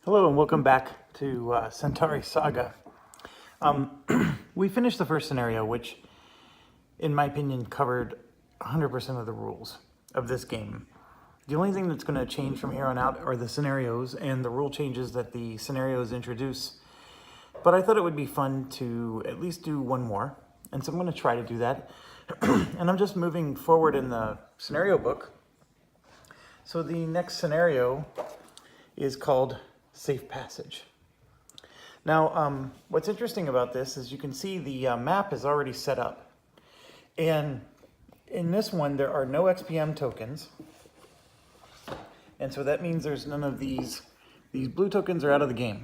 Hello and welcome back to Centauri Saga. We finished the first scenario, which, in my opinion, covered 100% of the rules of this game. The only thing that's going to change from here on out are the scenarios and the rule changes that the scenarios introduce. But I thought it would be fun to at least do one more, and so I'm going to try to do that. And I'm just moving forward in the scenario book. So the next scenario is called Safe Passage. Now, what's interesting about this is you can see the map is already set up. And in this one, there are no XPM tokens. And so that means there's none of these blue tokens are out of the game.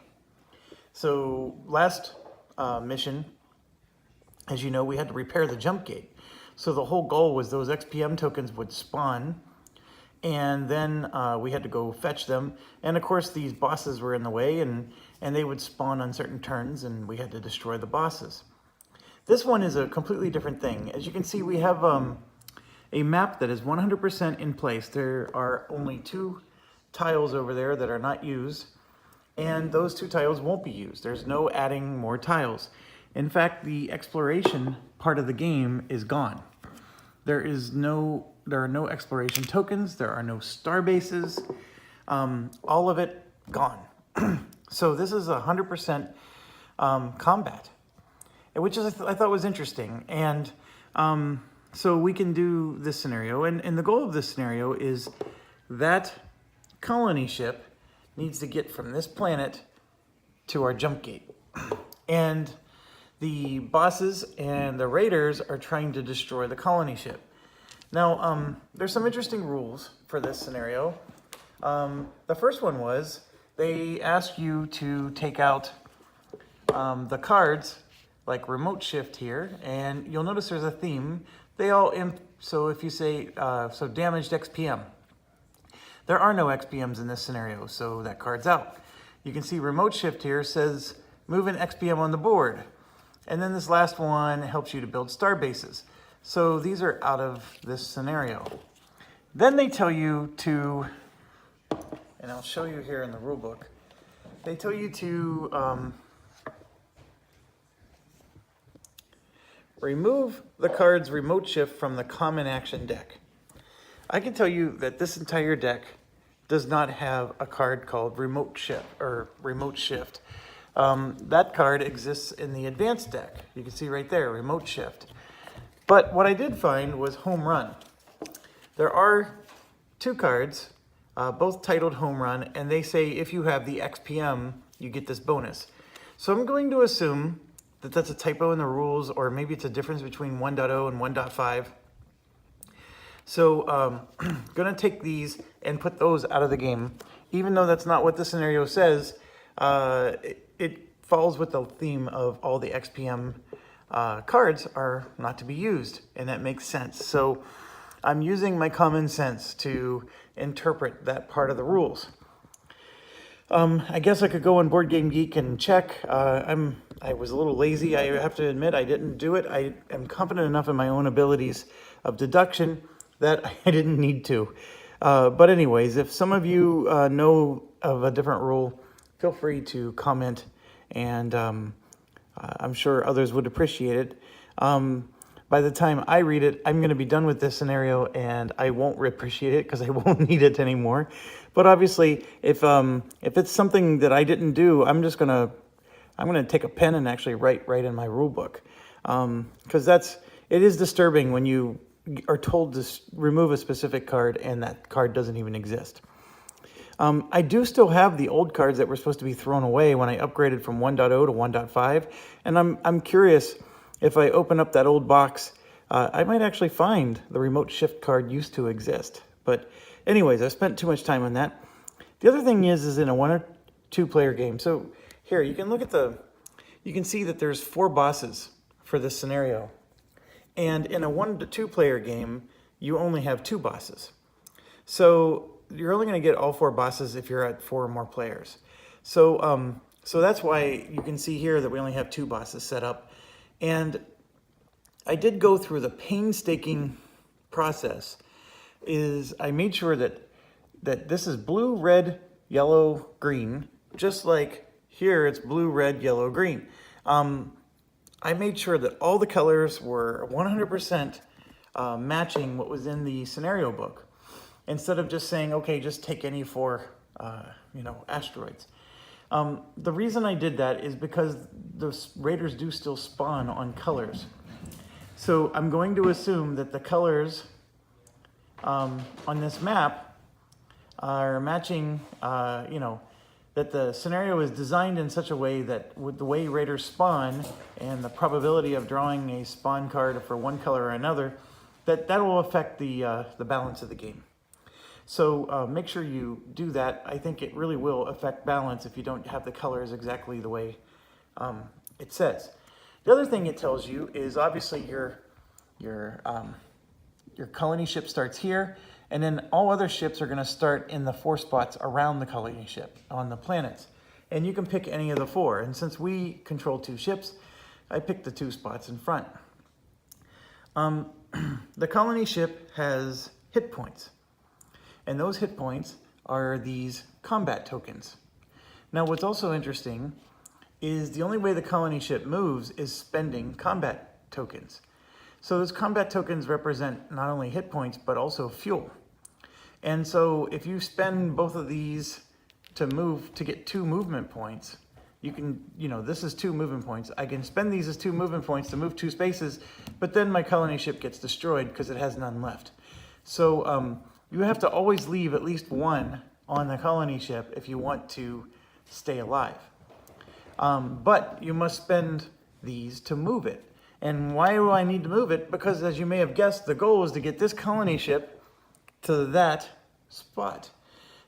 So last mission, as you know, we had to repair the jump gate. So the whole goal was those XPM tokens would spawn, and then we had to go fetch them. And of course, these bosses were in the way, and they would spawn on certain turns, and we had to destroy the bosses. This one is a completely different thing. As you can see, we have a map that is 100% in place. There are only 2 tiles over there that are not used, and those 2 tiles won't be used. There's no adding more tiles. In fact, the exploration part of the game is gone. There are no exploration tokens. There are no star bases. All of it gone. So this is 100% combat, which is I thought was interesting. And so we can do this scenario. And the goal of this scenario is that colony ship needs to get from this planet to our jump gate. And the bosses and the raiders are trying to destroy the colony ship. Now, there's some interesting rules for this scenario. The first one was they ask you to take out the cards, like remote shift here, and you'll notice there's a theme. They all so if you say, so damaged XPM. There are no XPMs in this scenario, so that card's out. You can see remote shift here says move an XPM on the board. And then this last one helps you to build star bases. So these are out of this scenario. Then they tell you to, and I'll show you here in the rule book, they tell you to remove the card's remote shift from the common action deck. I can tell you that this entire deck does not have a card called remote shift or remote shift. That card exists in the advanced deck. You can see right there, remote shift. But what I did find was home run. There are 2 cards, both titled home run, and they say if you have the XPM, you get this bonus. So I'm going to assume that that's a typo in the rules, or maybe it's a difference between 1.0 and 1.5. So I'm going to take these and put those out of the game. Even though that's not what the scenario says, it falls with the theme of all the XPM cards are not to be used, and that makes sense. So I'm using my common sense to interpret that part of the rules. I guess I could go on Board Game Geek and check. I was a little lazy, I have to admit. I didn't do it. I am confident enough in my own abilities of deduction that I didn't need to. But anyways, if some of you know of a different rule, feel free to comment, and I'm sure others would appreciate it. By the time I read it, I'm going to be done with this scenario, and I won't appreciate it because I won't need it anymore. But obviously, if it's something that I didn't do, I'm gonna take a pen and actually write right in my rule book, because it is disturbing when you are told to remove a specific card and that card doesn't even exist. I do still have the old cards that were supposed to be thrown away when I upgraded from 1.0 to 1.5, and I'm curious if I open up that old box, I might actually find the remote shift card used to exist. But anyways, I spent too much time on that. The other thing is in a 1 or 2 player game. So here you can look at you can see that there's 4 bosses for this scenario, and in a 1 to 2 player game, you only have 2 bosses. So you're only going to get all 4 bosses if you're at 4 or more players. So so that's why you can see here that we only have 2 bosses set up. And I did go through the painstaking process. I made sure that this is blue, red, yellow, green, just like here it's blue, red, yellow, green. I made sure that all the colors were 100% matching what was in the scenario book, instead of just saying, okay, just take any four, asteroids. The reason I did that is because the raiders do still spawn on colors. So I'm going to assume that the colors on this map are matching, that the scenario is designed in such a way that with the way raiders spawn and the probability of drawing a spawn card for one color or another, that will affect the balance of the game. So make sure you do that. I think it really will affect balance if you don't have the colors exactly the way it says. The other thing it tells you is obviously your colony ship starts here, and then all other ships are going to start in the 4 spots around the colony ship on the planets. And you can pick any of the 4. And since we control 2 ships, I picked the 2 spots in front. The colony ship has hit points. And those hit points are these combat tokens. Now, what's also interesting is the only way the colony ship moves is spending combat tokens. So those combat tokens represent not only hit points, but also fuel. And so if you spend both of these to get 2 movement points, you can, this is 2 movement points. I can spend these as 2 movement points to move 2 spaces, but then my colony ship gets destroyed because it has none left. So you have to always leave at least 1 on the colony ship if you want to stay alive. But you must spend these to move it. And why do I need to move it? Because as you may have guessed, the goal is to get this colony ship to that spot.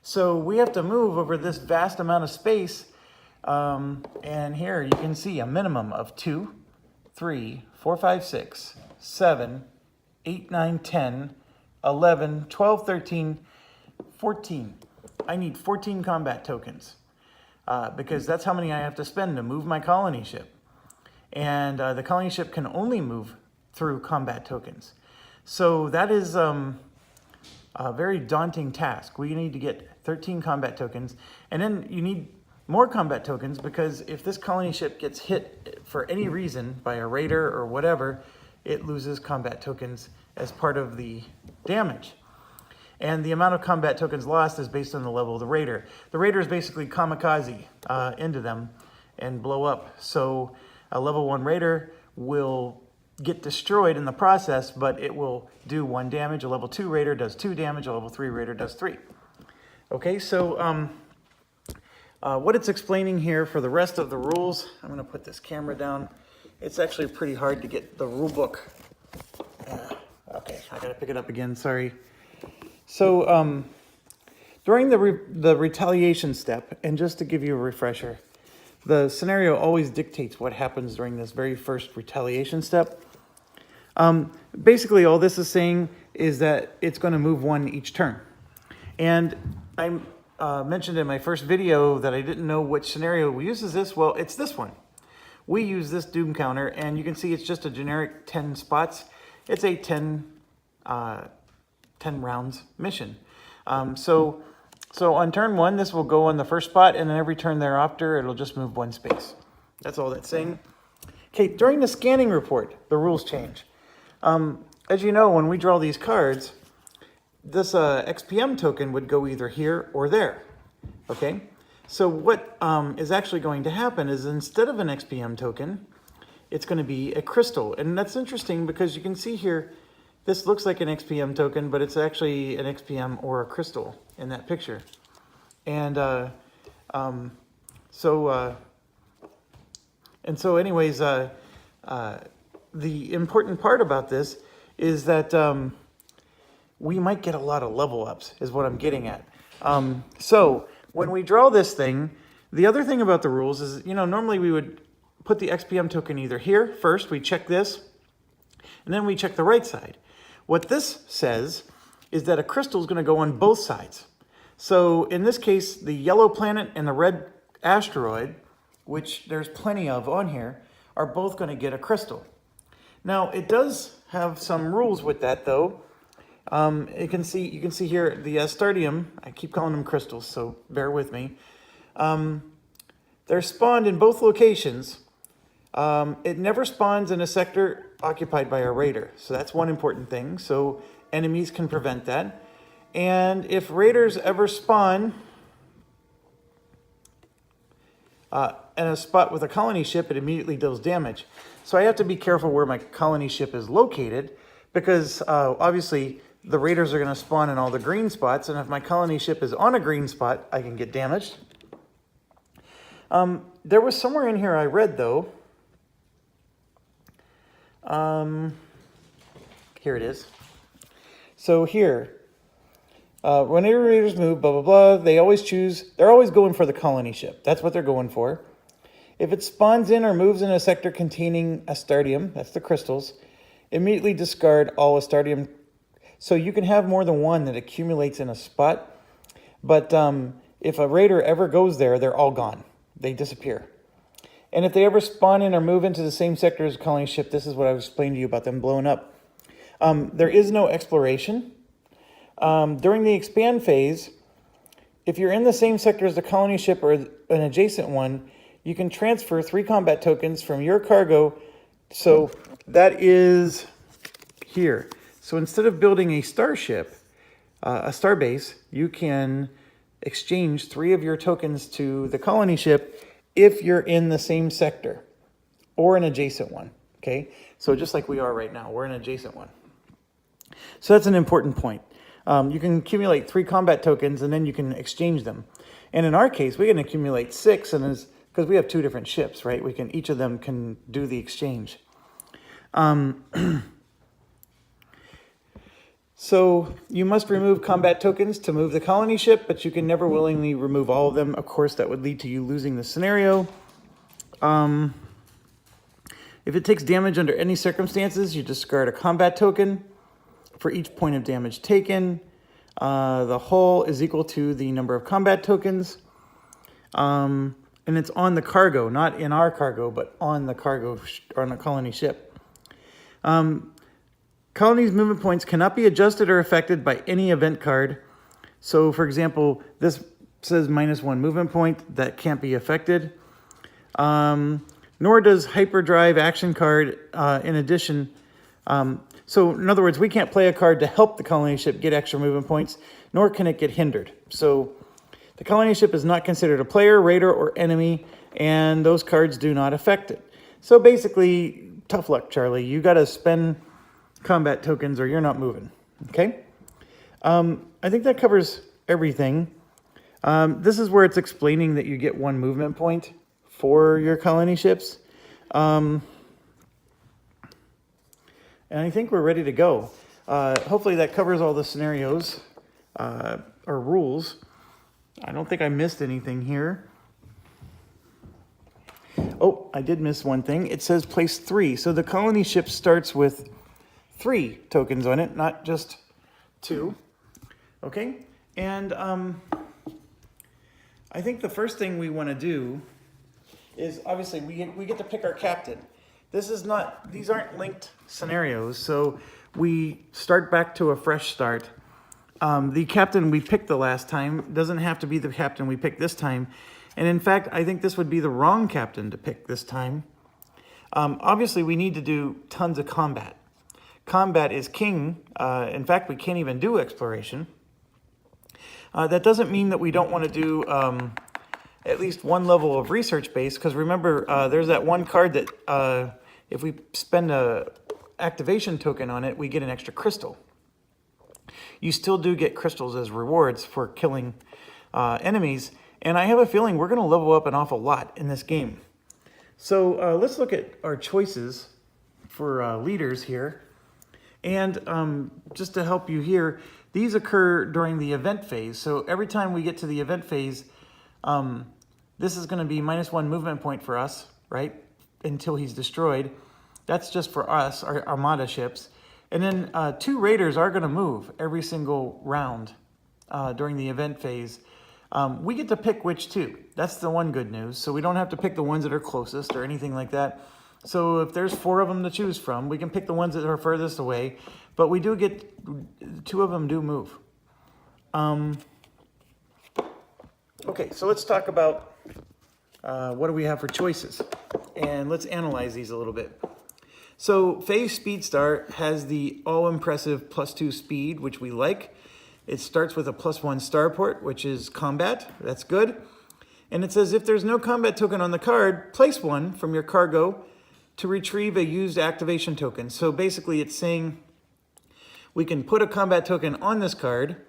So we have to move over this vast amount of space. And here you can see a minimum of 2, 3, 4, 5, 6, 7, 8, 9, 10, 11, 12, 13, 14. I need 14 combat tokens because that's how many I have to spend to move my colony ship. And the colony ship can only move through combat tokens. So that is a very daunting task. We need to get 13 combat tokens. And then you need more combat tokens because if this colony ship gets hit for any reason by a raider or whatever, it loses combat tokens as part of the damage. And the amount of combat tokens lost is based on the level of the raider. The raider is basically kamikaze into them and blow up. So a level 1 raider will get destroyed in the process, but it will do 1 damage. A level 2 raider does 2 damage. A level 3 raider does 3. Okay, so what it's explaining here for the rest of the rules, I'm going to put this camera down. It's actually pretty hard to get the rule book. Okay, I got to pick it up again, sorry. So during the retaliation step, and just to give you a refresher, the scenario always dictates what happens during this very first retaliation step. Basically, all this is saying is that it's going to move 1 each turn. And I mentioned in my first video that I didn't know which scenario uses this. Well, it's this one. We use this doom counter, and you can see it's just a generic 10 spots. It's a 10 rounds mission. So on turn 1, this will go on the first spot, and then every turn thereafter, it'll just move 1 space. That's all that's saying. Okay, during the scanning report, the rules change. As you know, when we draw these cards, this XPM token would go either here or there. Okay, so what is actually going to happen is instead of an XPM token, it's going to be a crystal. And that's interesting because you can see here, this looks like an XPM token, but it's actually an XPM or a crystal in that picture. And so anyways, the important part about this is that we might get a lot of level ups, is what I'm getting at. So when we draw this thing, the other thing about the rules is, normally we would put the XPM token either here first, we check this, and then we check the right side. What this says is that a crystal is going to go on both sides. So in this case, the yellow planet and the red asteroid, which there's plenty of on here, are both going to get a crystal. Now, it does have some rules with that, though. You can see here the Astardium, I keep calling them crystals, so bear with me. they're spawned in both locations. It never spawns in a sector occupied by a raider. So that's one important thing. So enemies can prevent that. And if raiders ever spawn in a spot with a colony ship, it immediately deals damage. So I have to be careful where my colony ship is located, because obviously the raiders are going to spawn in all the green spots, and if my colony ship is on a green spot, I can get damaged. There was somewhere in here I read, though. Here it is. So here, whenever raiders move, blah, blah, blah, they're always going for the colony ship. That's what they're going for. If it spawns in or moves in a sector containing astardium, that's the crystals, immediately discard all astardium. So you can have more than one that accumulates in a spot, but if a raider ever goes there, they're all gone. They disappear. And if they ever spawn in or move into the same sector as a colony ship, this is what I was explaining to you about them blowing up. There is no exploration. During the expand phase, if you're in the same sector as the colony ship or an adjacent one, you can transfer 3 combat tokens from your cargo. So that is here. So instead of building a starship, a starbase, you can exchange 3 of your tokens to the colony ship if you're in the same sector or an adjacent one. Okay, so just like we are right now, we're an adjacent one. So that's an important point. You can accumulate 3 combat tokens and then you can exchange them. And in our case, we can accumulate 6, and because we have 2 different ships, right? Each of them can do the exchange. So you must remove combat tokens to move the colony ship, but you can never willingly remove all of them. Of course, that would lead to you losing the scenario. If it takes damage under any circumstances, you discard a combat token for each point of damage taken. The hull is equal to the number of combat tokens. And it's on the cargo, not in our cargo, but on the cargo, or on the colony ship. Colony's movement points cannot be adjusted or affected by any event card. So, for example, this says -1 movement point. That can't be affected. Nor does hyperdrive action card in addition. So, in other words, we can't play a card to help the colony ship get extra movement points, nor can it get hindered. So, the colony ship is not considered a player, raider, or enemy, and those cards do not affect it. So, basically, tough luck, Charlie. You got to spend combat tokens or you're not moving. Okay? I think that covers everything. This is where it's explaining that you get 1 movement point for your colony ships. And I think we're ready to go. Hopefully that covers all the scenarios or rules. I don't think I missed anything here. Oh, I did miss one thing. It says place 3. So the colony ship starts with 3 tokens on it, not just 2. Okay? And I think the first thing we want to do is, obviously, we get to pick our captain. These aren't linked scenarios, so we start back to a fresh start. The captain we picked the last time doesn't have to be the captain we picked this time. And in fact, I think this would be the wrong captain to pick this time. Obviously, we need to do tons of combat. Combat is king. In fact, we can't even do exploration. That doesn't mean that we don't want to do at least 1 level of research base, because remember, there's that 1 card that if we spend a activation token on it, we get an extra crystal. You still do get crystals as rewards for killing enemies, and I have a feeling we're going to level up an awful lot in this game. So let's look at our choices for leaders here. And just to help you here, these occur during the event phase. So every time we get to the event phase, this is going to be -1 movement point for us, right? Until he's destroyed. That's just for us, our Armada ships. And then 2 raiders are going to move every single round during the event phase. We get to pick which 2. That's the one good news. So we don't have to pick the ones that are closest or anything like that. So if there's 4 of them to choose from, we can pick the ones that are furthest away. But we do get, 2 of them do move. Okay, so let's talk about what do we have for choices? And let's analyze these a little bit. So Faye Speedstar has the all-impressive +2 speed, which we like. It starts with a +1 starport, which is combat. That's good. And it says if there's no combat token on the card, place one from your cargo to retrieve a used activation token. So basically it's saying we can put a combat token on this card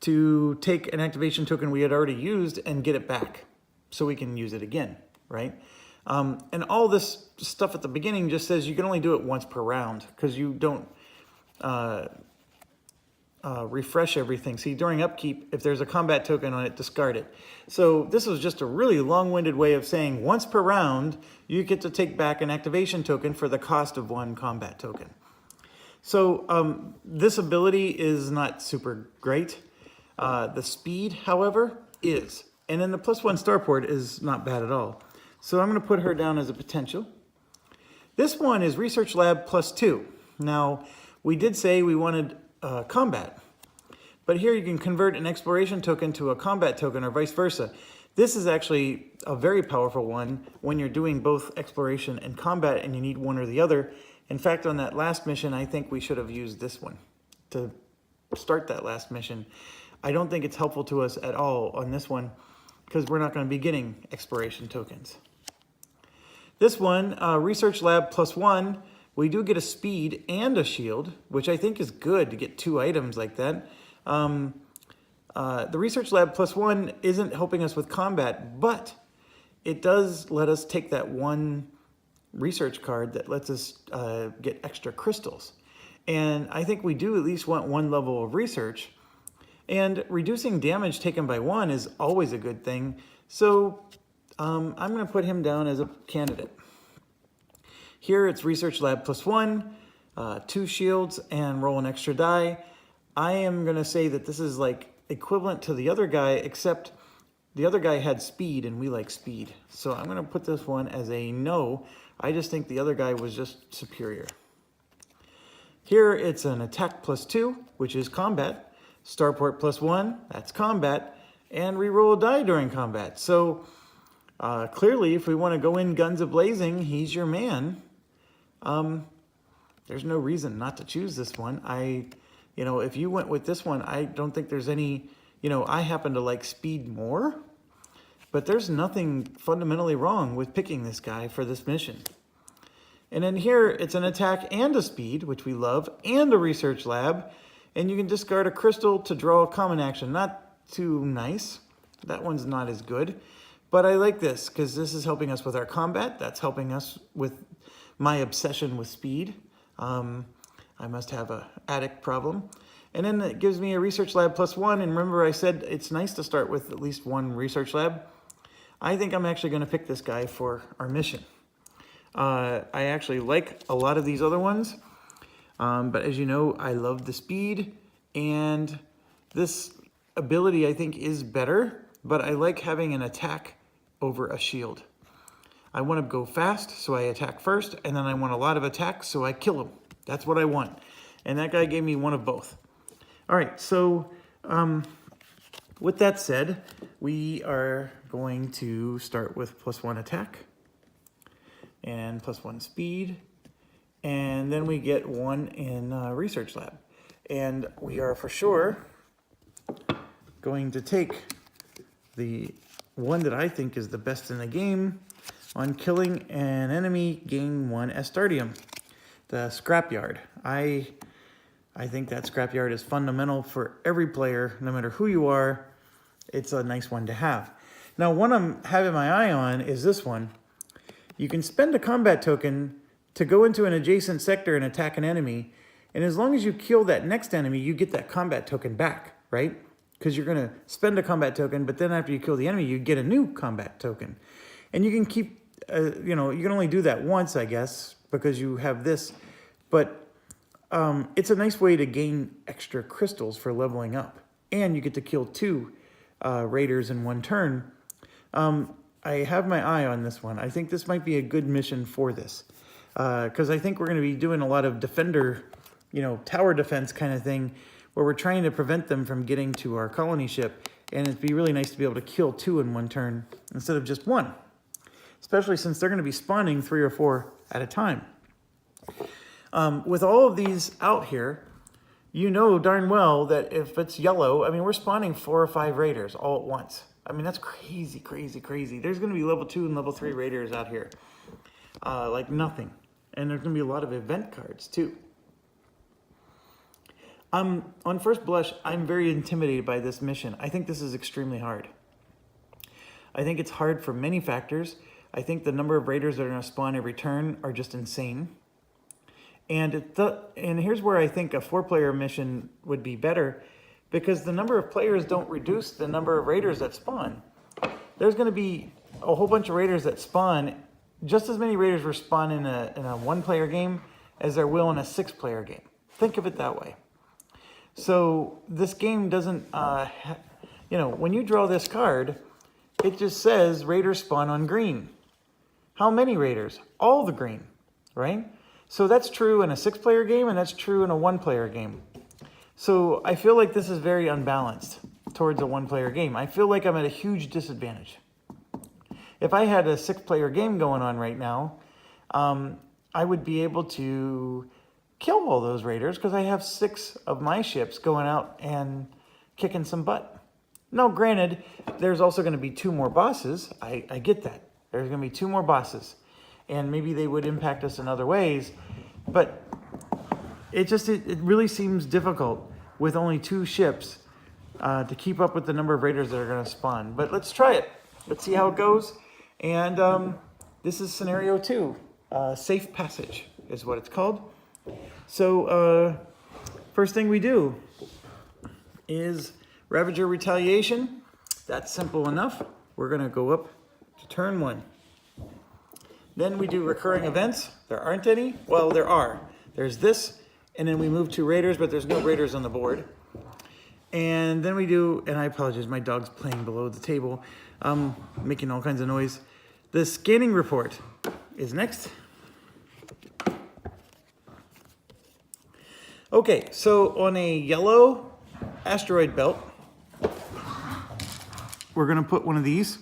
to take an activation token we had already used and get it back so we can use it again, right? And all this stuff at the beginning just says you can only do it once per round because you don't refresh everything. See, during upkeep, if there's a combat token on it, discard it. So this was just a really long-winded way of saying once per round, you get to take back an activation token for the cost of one combat token. So this ability is not super great. The speed, however, is. And then the +1 starport is not bad at all. So I'm going to put her down as a potential. This one is Research Lab +2. Now, we did say we wanted combat. But here you can convert an exploration token to a combat token or vice versa. This is actually a very powerful one when you're doing both exploration and combat and you need one or the other. In fact, on that last mission, I think we should have used this one to start that last mission. I don't think it's helpful to us at all on this one because we're not going to be getting exploration tokens. This one, Research Lab +1, we do get a speed and a shield, which I think is good to get 2 items like that. The Research Lab +1 isn't helping us with combat, but it does let us take that one research card that lets us get extra crystals. And I think we do at least want 1 level of research. And reducing damage taken by 1 is always a good thing. So I'm going to put him down as a candidate. Here it's Research Lab +1, 2 shields, and roll an extra die. I am going to say that this is like equivalent to the other guy, except the other guy had speed and we like speed. So I'm going to put this one as a no. I just think the other guy was just superior. Here it's an attack +2, which is combat. Starport +1, that's combat. And reroll a die during combat. So clearly, if we want to go in guns a-blazing, he's your man. There's no reason not to choose this one. If you went with this one, I don't think there's any, I happen to like speed more, but there's nothing fundamentally wrong with picking this guy for this mission. And then here, it's an attack and a speed, which we love, and a research lab, and you can discard a crystal to draw a common action. Not too nice. That one's not as good, but I like this because this is helping us with our combat. That's helping us with my obsession with speed. I must have an addict problem. And then it gives me a Research Lab +1. And remember I said it's nice to start with at least 1 Research Lab. I think I'm actually going to pick this guy for our mission. I actually like a lot of these other ones. But as you know, I love the speed. And this ability I think is better. But I like having an attack over a shield. I want to go fast, so I attack first. And then I want a lot of attacks, so I kill him. That's what I want. And that guy gave me one of both. All right, so with that said, we are going to start with +1 attack and +1 speed. And then we get 1 in Research Lab. And we are for sure going to take the one that I think is the best in the game. On killing an enemy, gain 1 Astardium. The scrapyard. I think that scrapyard is fundamental for every player, no matter who you are. It's a nice one to have. Now, one I'm having my eye on is this one. You can spend a combat token to go into an adjacent sector and attack an enemy, and as long as you kill that next enemy, you get that combat token back, right? Because you're going to spend a combat token, but then after you kill the enemy, you get a new combat token. And you can keep, you can only do that once, I guess, because you have this, but it's a nice way to gain extra crystals for leveling up, and you get to kill 2 raiders in 1 turn. I have my eye on this one. I think this might be a good mission for this, because I think we're going to be doing a lot of defender, tower defense kind of thing, where we're trying to prevent them from getting to our colony ship, and it'd be really nice to be able to kill 2 in 1 turn instead of just 1. especially since they're going to be spawning 3 or 4 at a time. With all of these out here, you know darn well that if it's yellow, I mean, we're spawning 4 or 5 raiders all at once. I mean, that's crazy, crazy, crazy. There's going to be level 2 and level 3 raiders out here, like nothing. And there's going to be a lot of event cards too. On first blush, I'm very intimidated by this mission. I think this is extremely hard. I think it's hard for many factors. I think the number of raiders that are going to spawn every turn are just insane. And here's where I think a 4-player mission would be better, because the number of players don't reduce the number of raiders that spawn. There's going to be a whole bunch of raiders that spawn. Just as many raiders will spawn in a 1-player game as there will in a 6-player game. Think of it that way. So this game doesn't, when you draw this card, it just says raiders spawn on green. How many raiders? All the green, right? So that's true in a 6-player game, and that's true in a 1-player game. So I feel like this is very unbalanced towards a 1-player game. I feel like I'm at a huge disadvantage. If I had a 6-player game going on right now, I would be able to kill all those raiders because I have 6 of my ships going out and kicking some butt. Now, granted, there's also going to be 2 more bosses. I get that. There's going to be 2 more bosses. And maybe they would impact us in other ways. But it really seems difficult with only 2 ships to keep up with the number of raiders that are going to spawn. But let's try it. Let's see how it goes. And this is scenario 2. Safe passage is what it's called. So first thing we do is Ravager Retaliation. That's simple enough. We're going to go up to turn 1. Then we do recurring events. There aren't any. Well, there are. There's this, and then we move to raiders, but there's no raiders on the board. And then we do, and I apologize, my dog's playing below the table, making all kinds of noise. The scanning report is next. Okay, so on a yellow asteroid belt, we're going to put one of these.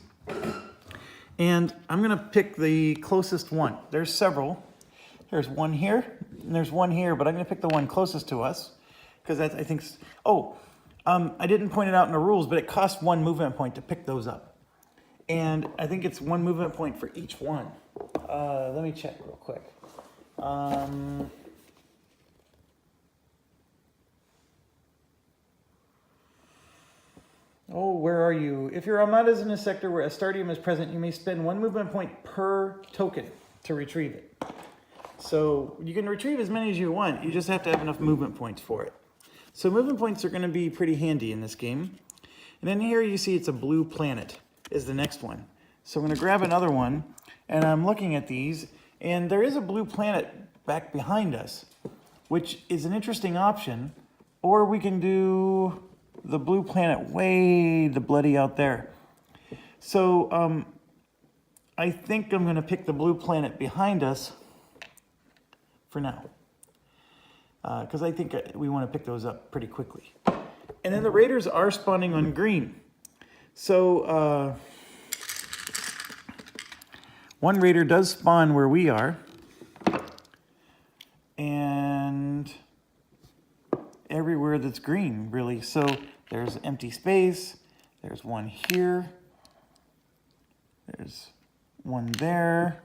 And I'm going to pick the closest one. There's several. There's one here, and there's one here, but I'm going to pick the one closest to us. Because I think... I didn't point it out in the rules, but it costs 1 movement point to pick those up. And I think it's 1 movement point for each one. Let me check real quick. Where are you? If your armada is in a sector where Astardium is present, you may spend 1 movement point per token to retrieve it. So you can retrieve as many as you want. You just have to have enough movement points for it. So movement points are going to be pretty handy in this game. And then here you see it's a blue planet is the next one. So I'm going to grab another one, and I'm looking at these, and there is a blue planet back behind us, which is an interesting option. Or we can do the blue planet way the bloody out there. So I think I'm going to pick the blue planet behind us for now. Because I think we want to pick those up pretty quickly. And then the raiders are spawning on green. So one raider does spawn where we are. And everywhere that's green, really. So there's empty space. There's one here. There's one there.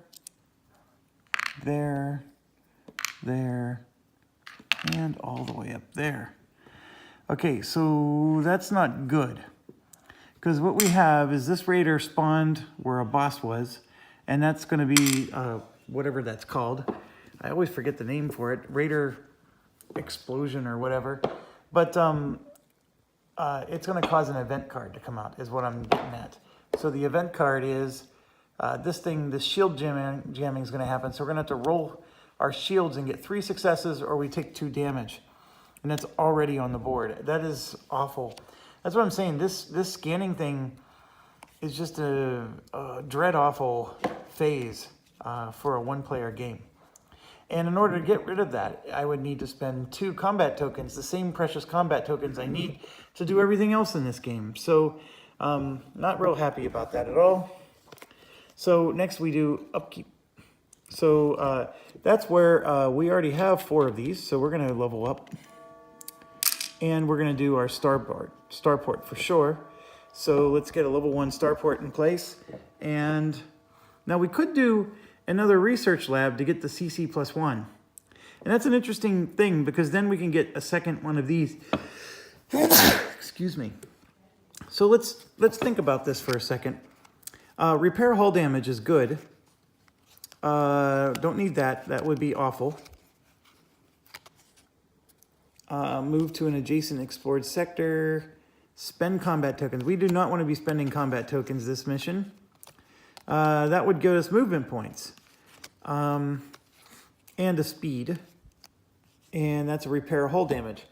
There. And all the way up there. Okay, so that's not good. Because what we have is this raider spawned where a boss was. And that's going to be whatever that's called. I always forget the name for it. Raider explosion or whatever. But it's going to cause an event card to come out is what I'm getting at. So the event card is this shield jamming is going to happen. So we're going to have to roll our shields and get 3 successes, or we take 2 damage. And that's already on the board. That is awful. That's what I'm saying. This scanning thing is just a dread-awful phase for a 1-player game. And in order to get rid of that, I would need to spend 2 combat tokens, the same precious combat tokens I need to do everything else in this game. So, not real happy about that at all. So next we do upkeep. So that's where we already have 4 of these. So we're going to level up. And we're going to do our starport for sure. So let's get a level 1 starport in place. And now we could do another research lab to get the CC +1. And that's an interesting thing because then we can get a second one of these. Excuse me. So let's think about this for a second. Repair hull damage is good. Don't need that. That would be awful. Move to an adjacent explored sector. Spend combat tokens. We do not want to be spending combat tokens this mission. That would give us movement points. And a speed. And that's a repair hull damage.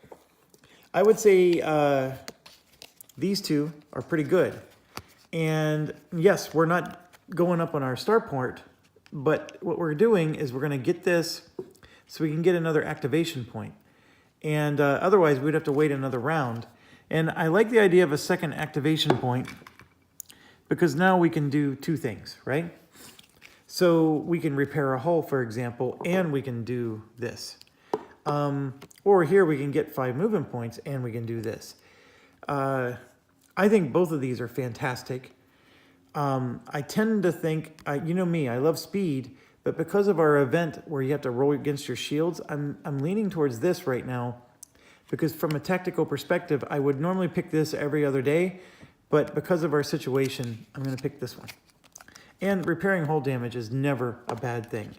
I would say these two are pretty good. And yes, we're not going up on our starport, but what we're doing is we're going to get this so we can get another activation point. And otherwise, we'd have to wait another round. And I like the idea of a second activation point because now we can do 2 things, right? So we can repair a hull, for example, and we can do this. Or here we can get 5 movement points and we can do this. I think both of these are fantastic. I tend to think, you know me, I love speed, but because of our event where you have to roll against your shields, I'm leaning towards this right now because from a tactical perspective, I would normally pick this every other day, but because of our situation, I'm going to pick this one. And repairing hull damage is never a bad thing.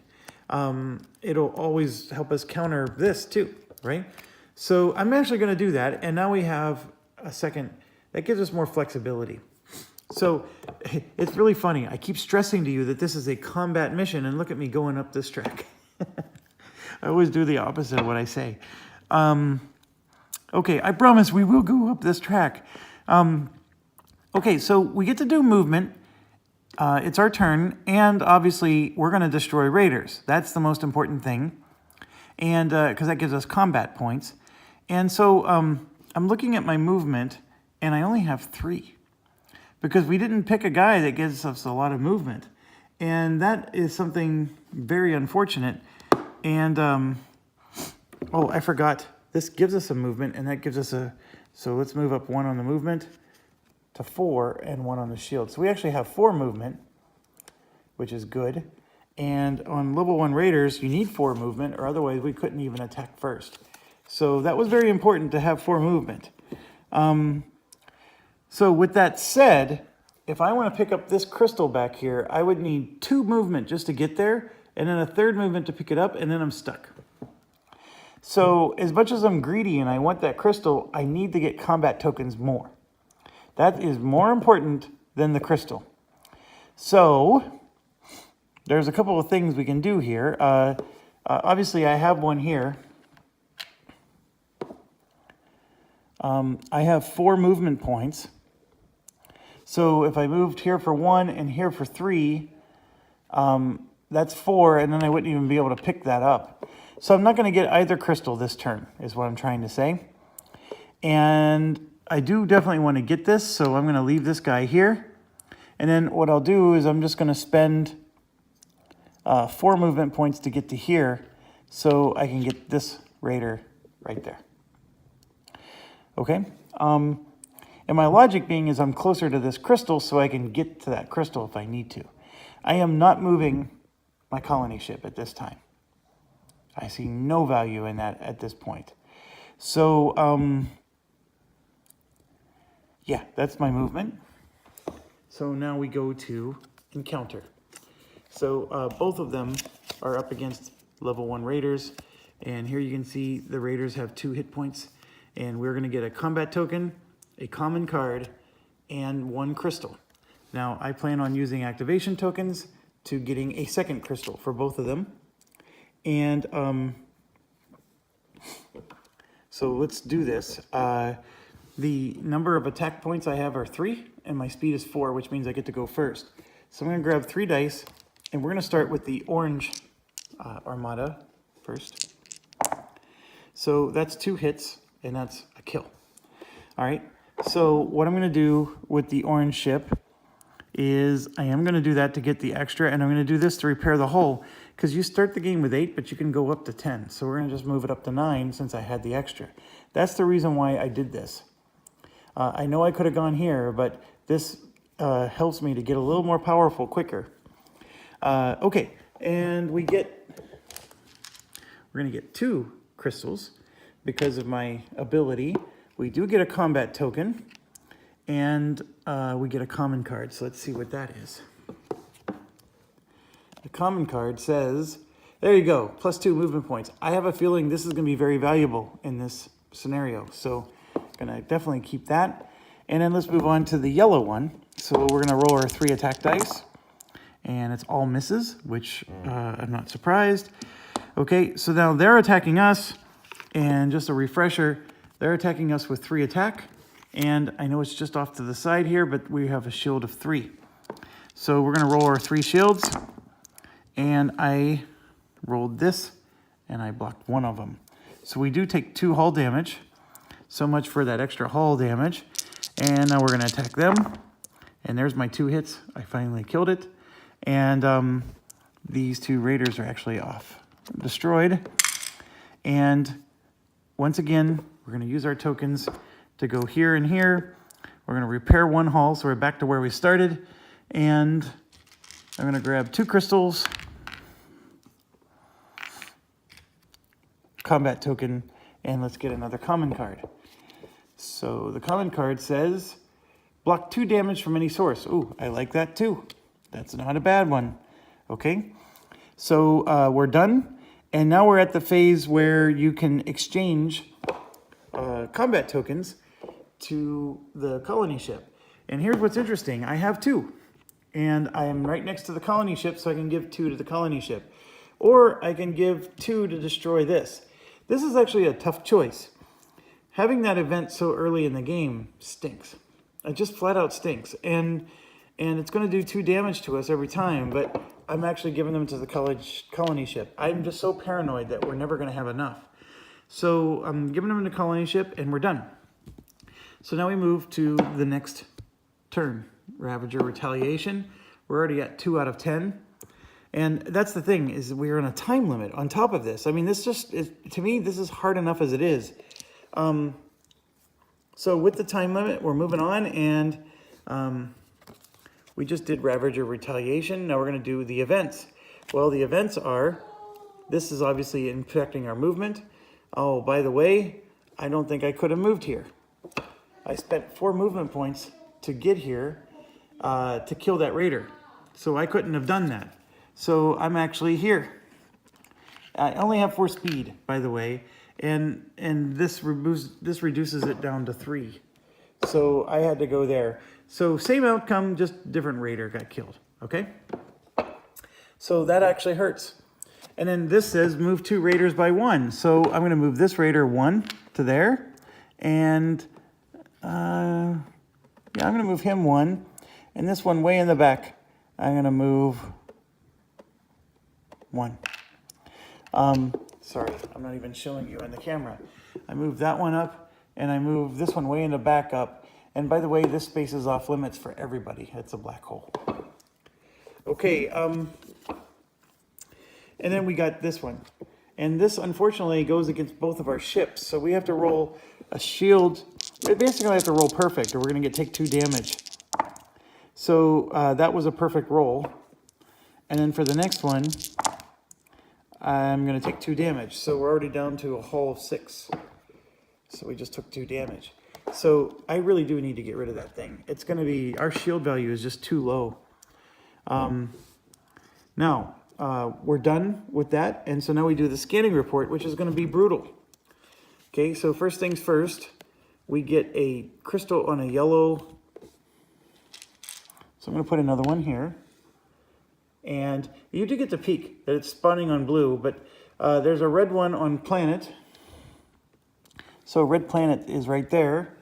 It'll always help us counter this too, right? So I'm actually going to do that, and now we have a second. That gives us more flexibility. So it's really funny. I keep stressing to you that this is a combat mission, and look at me going up this track. I always do the opposite of what I say. Okay, I promise we will go up this track. Okay, so we get to do movement. It's our turn, and obviously we're going to destroy raiders. That's the most important thing, and because that gives us combat points. And so I'm looking at my movement, and I only have 3. Because we didn't pick a guy that gives us a lot of movement. And that is something very unfortunate. And, oh, I forgot. This gives us a movement, and that gives us a... So let's move up 1 on the movement to 4 and 1 on the shield. So we actually have 4 movement, which is good. And on level 1 raiders, you need 4 movement, or otherwise we couldn't even attack first. So that was very important to have 4 movement. So with that said, if I want to pick up this crystal back here, I would need 2 movement just to get there, and then a 3rd movement to pick it up, and then I'm stuck. So as much as I'm greedy and I want that crystal, I need to get combat tokens more. That is more important than the crystal. So there's a couple of things we can do here. Obviously, I have one here. I have 4 movement points. So if I moved here for 1 and here for 3, that's 4, and then I wouldn't even be able to pick that up. So I'm not going to get either crystal this turn, is what I'm trying to say. And I do definitely want to get this, so I'm going to leave this guy here. And then what I'll do is I'm just going to spend 4 movement points to get to here, so I can get this raider right there. Okay? And my logic being is I'm closer to this crystal so I can get to that crystal if I need to. I am not moving my colony ship at this time. I see no value in that at this point. So, yeah, that's my movement. So now we go to encounter. So both of them are up against level 1 raiders. And here you can see the raiders have 2 hit points. And we're going to get a combat token, a common card, and 1 crystal. Now, I plan on using activation tokens to getting a 2nd crystal for both of them. And so let's do this. The number of attack points I have are 3, and my speed is 4, which means I get to go first. So I'm going to grab 3 dice, and we're going to start with the orange armada first. So that's 2 hits, and that's a kill. All right. So what I'm going to do with the orange ship is I am going to do that to get the extra, and I'm going to do this to repair the hull, because you start the game with 8, but you can go up to 10. So we're going to just move it up to 9 since I had the extra. That's the reason why I did this. I know I could have gone here, but this helps me to get a little more powerful quicker. Okay, and we're going to get 2 crystals because of my ability. We do get a combat token, and we get a common card. So let's see what that is. The common card says, there you go, +2 movement points. I have a feeling this is going to be very valuable in this scenario. So I'm going to definitely keep that. And then let's move on to the yellow one. So we're going to roll our 3 attack dice. And it's all misses, which I'm not surprised. Okay, so now they're attacking us. And just a refresher, they're attacking us with 3 attack. And I know it's just off to the side here, but we have a shield of 3. So we're going to roll our 3 shields. And I rolled this, and I blocked 1 of them. So we do take 2 hull damage. So much for that extra hull damage. And now we're going to attack them. And there's my 2 hits. I finally killed it. And these 2 raiders are actually off. Destroyed. And once again, we're going to use our tokens to go here and here. We're going to repair 1 hull, so we're back to where we started. And I'm going to grab 2 crystals, combat token, and let's get another common card. So the common card says, block 2 damage from any source. Ooh, I like that too. That's not a bad one. Okay, so we're done. And now we're at the phase where you can exchange combat tokens to the colony ship. And here's what's interesting. I have 2. And I am right next to the colony ship, so I can give 2 to the colony ship. Or I can give 2 to destroy this. This is actually a tough choice. Having that event so early in the game stinks. It just flat out stinks. And it's going to do 2 damage to us every time, but I'm actually giving them to the colony ship. I'm just so paranoid that we're never going to have enough. So I'm giving them to the colony ship, and we're done. So now we move to the next turn. Ravager Retaliation. We're already at 2 out of 10. And that's the thing, is we're in a time limit on top of this. I mean, this just is, to me, this is hard enough as it is. So with the time limit, we're moving on, and we just did Ravager Retaliation. Now we're going to do the events. Well, the events are, this is obviously impacting our movement. Oh, by the way, I don't think I could have moved here. I spent 4 movement points to get here to kill that raider. So I couldn't have done that. So I'm actually here. I only have 4 speed, by the way, and this reduces it down to 3. So I had to go there. So same outcome, just different raider got killed, okay? So that actually hurts. And then this says move 2 raiders by 1. So I'm going to move this raider 1 to there, and yeah, I'm going to move him 1, and this one way in the back, I'm going to move 1. Sorry, I'm not even showing you on the camera. I moved that one up, and I moved this one way in the back up. And by the way, this space is off limits for everybody. It's a black hole. Okay, and then we got this one. And this, unfortunately, goes against both of our ships. So we have to roll a shield. We basically have to roll perfect, or we're going to take 2 damage. So that was a perfect roll. And then for the next one, I'm going to take 2 damage. So we're already down to a hull of 6. So we just took 2 damage. So I really do need to get rid of that thing. It's going to be, our shield value is just too low. Now, we're done with that. And so now we do the scanning report, which is going to be brutal. Okay, so first things first, we get a crystal on a yellow. So I'm going to put another one here. And you do get the peek that it's spawning on blue, but there's a red one on planet. So red planet is right there.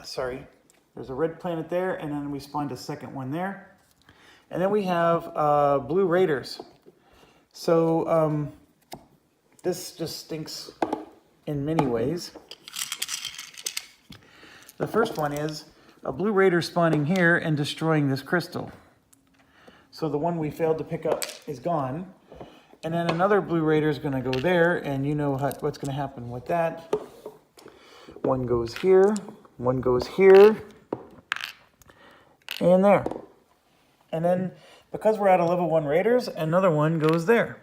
Sorry. There's a red planet there, and then we spawned a second one there. And then we have blue raiders. So this just stinks in many ways. The first one is a blue raider spawning here and destroying this crystal. So the one we failed to pick up is gone. And then another blue raider is going to go there, and you know what's going to happen with that. One goes here, one goes here, and there. And then, because we're out of level 1 raiders, another one goes there.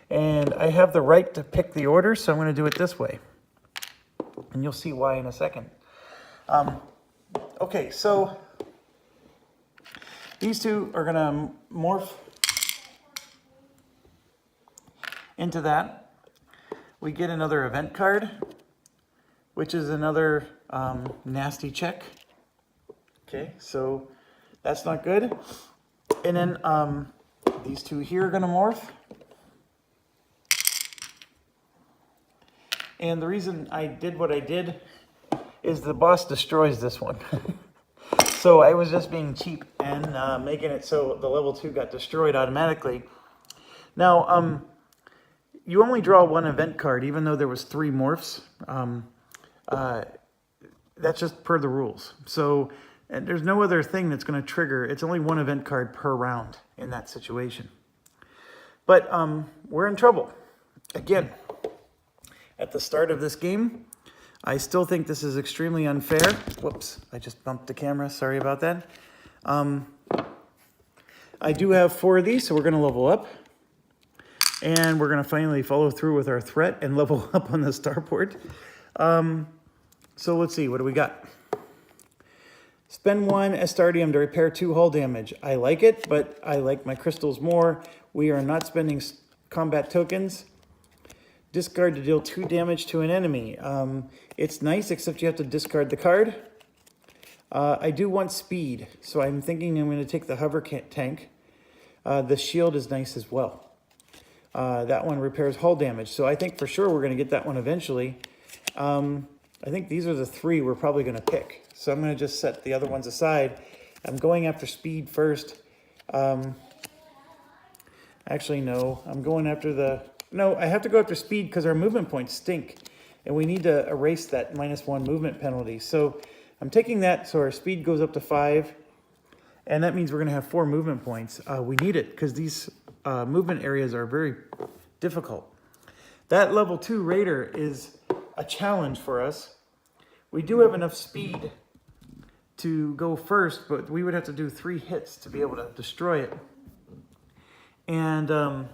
And I have the right to pick the order, so I'm going to do it this way. And you'll see why in a second. Okay, so these two are going to morph into that. We get another event card, which is another nasty check. Okay, so that's not good. And then these two here are going to morph. And the reason I did what I did is the boss destroys this one. So I was just being cheap and making it so the level 2 got destroyed automatically. Now, you only draw 1 event card, even though there was 3 morphs. That's just per the rules. So and there's no other thing that's going to trigger. It's only 1 event card per round in that situation. But we're in trouble. Again, at the start of this game, I still think this is extremely unfair. Whoops, I just bumped the camera. Sorry about that. I do have 4 of these, so we're going to level up. And we're going to finally follow through with our threat and level up on the starport. So let's see, what do we got? Spend 1 Astardium to repair 2 hull damage. I like it, but I like my crystals more. We are not spending combat tokens. Discard to deal 2 damage to an enemy. It's nice, except you have to discard the card. I do want speed, so I'm thinking I'm going to take the hover tank. The shield is nice as well. That one repairs hull damage, so I think for sure we're going to get that one eventually. I think these are the 3 we're probably going to pick. So I'm going to just set the other ones aside. I'm going after speed first. Actually, no. I'm going after the... No, I have to go after speed because our movement points stink. And we need to erase that -1 movement penalty. So I'm taking that so our speed goes up to 5. And that means we're going to have 4 movement points. We need it because these movement areas are very difficult. That level 2 raider is a challenge for us. We do have enough speed to go first, but we would have to do 3 hits to be able to destroy it. And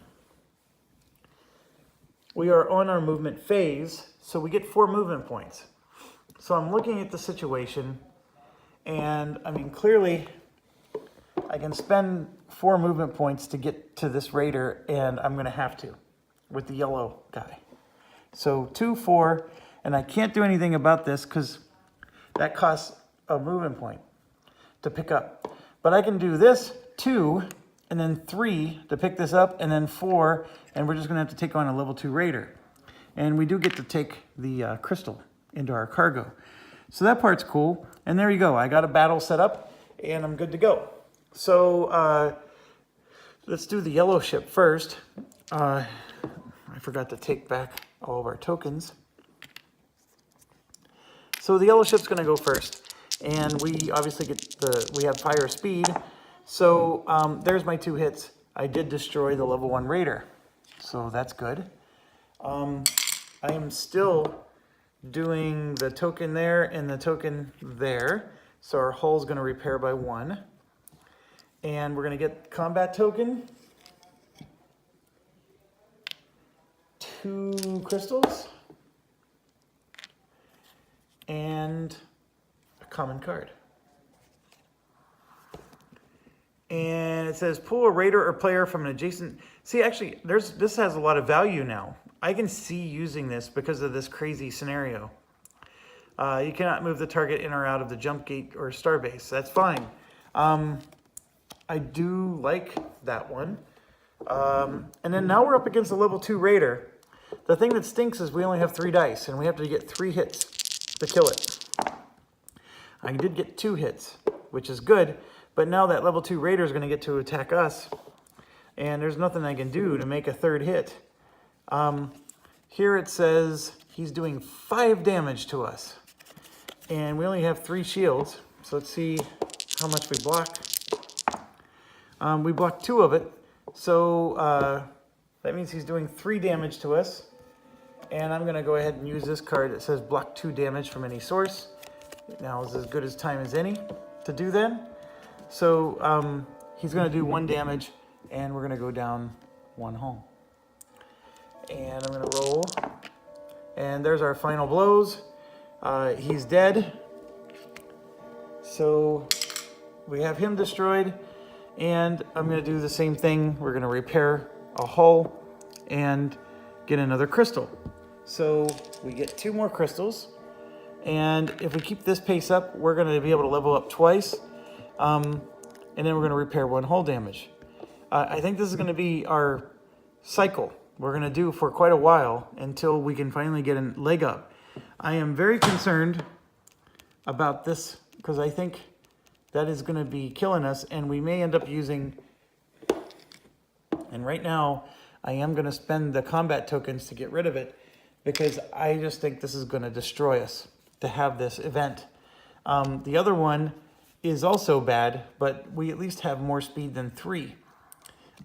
we are on our movement phase, so we get 4 movement points. So I'm looking at the situation, and I mean, clearly I can spend 4 movement points to get to this raider, and I'm going to have to with the yellow guy. So 2, 4, and I can't do anything about this because that costs a movement point to pick up. But I can do this 2, and then 3 to pick this up, and then 4, and we're just going to have to take on a level 2 raider. And we do get to take the crystal into our cargo. So that part's cool. And there you go. I got a battle set up, and I'm good to go. So let's do the yellow ship first. I forgot to take back all of our tokens. So the yellow ship's going to go first. And we obviously we have fire speed. So there's my 2 hits. I did destroy the level 1 raider. So that's good. I am still doing the token there and the token there. So our hull's going to repair by 1. And we're going to get combat token. 2 crystals. And a common card. And it says pull a raider or player from an adjacent... See, actually, this has a lot of value now. I can see using this because of this crazy scenario. You cannot move the target in or out of the jump gate or starbase. That's fine. I do like that one. And then now we're up against a level 2 raider. The thing that stinks is we only have 3 dice, and we have to get 3 hits to kill it. I did get 2 hits, which is good. But now that level 2 raider is going to get to attack us. And there's nothing I can do to make a 3rd hit. Here it says he's doing 5 damage to us. And we only have 3 shields. So let's see how much we block. We blocked 2 of it. So that means he's doing 3 damage to us. And I'm going to go ahead and use this card that says block 2 damage from any source. Now is as good as time as any to do that. So he's going to do 1 damage, and we're going to go down 1 hole. And I'm going to roll. And there's our final blows. He's dead. So we have him destroyed. And I'm going to do the same thing. We're going to repair a hull and get another crystal. So we get 2 more crystals. And if we keep this pace up, we're going to be able to level up twice. And then we're going to repair 1 hull damage. I think this is going to be our cycle we're going to do for quite a while until we can finally get a leg up. I am very concerned about this because I think that is going to be killing us, and we may end up using... And right now, I am going to spend the combat tokens to get rid of it because I just think this is going to destroy us to have this event. The other one is also bad, but we at least have more speed than 3.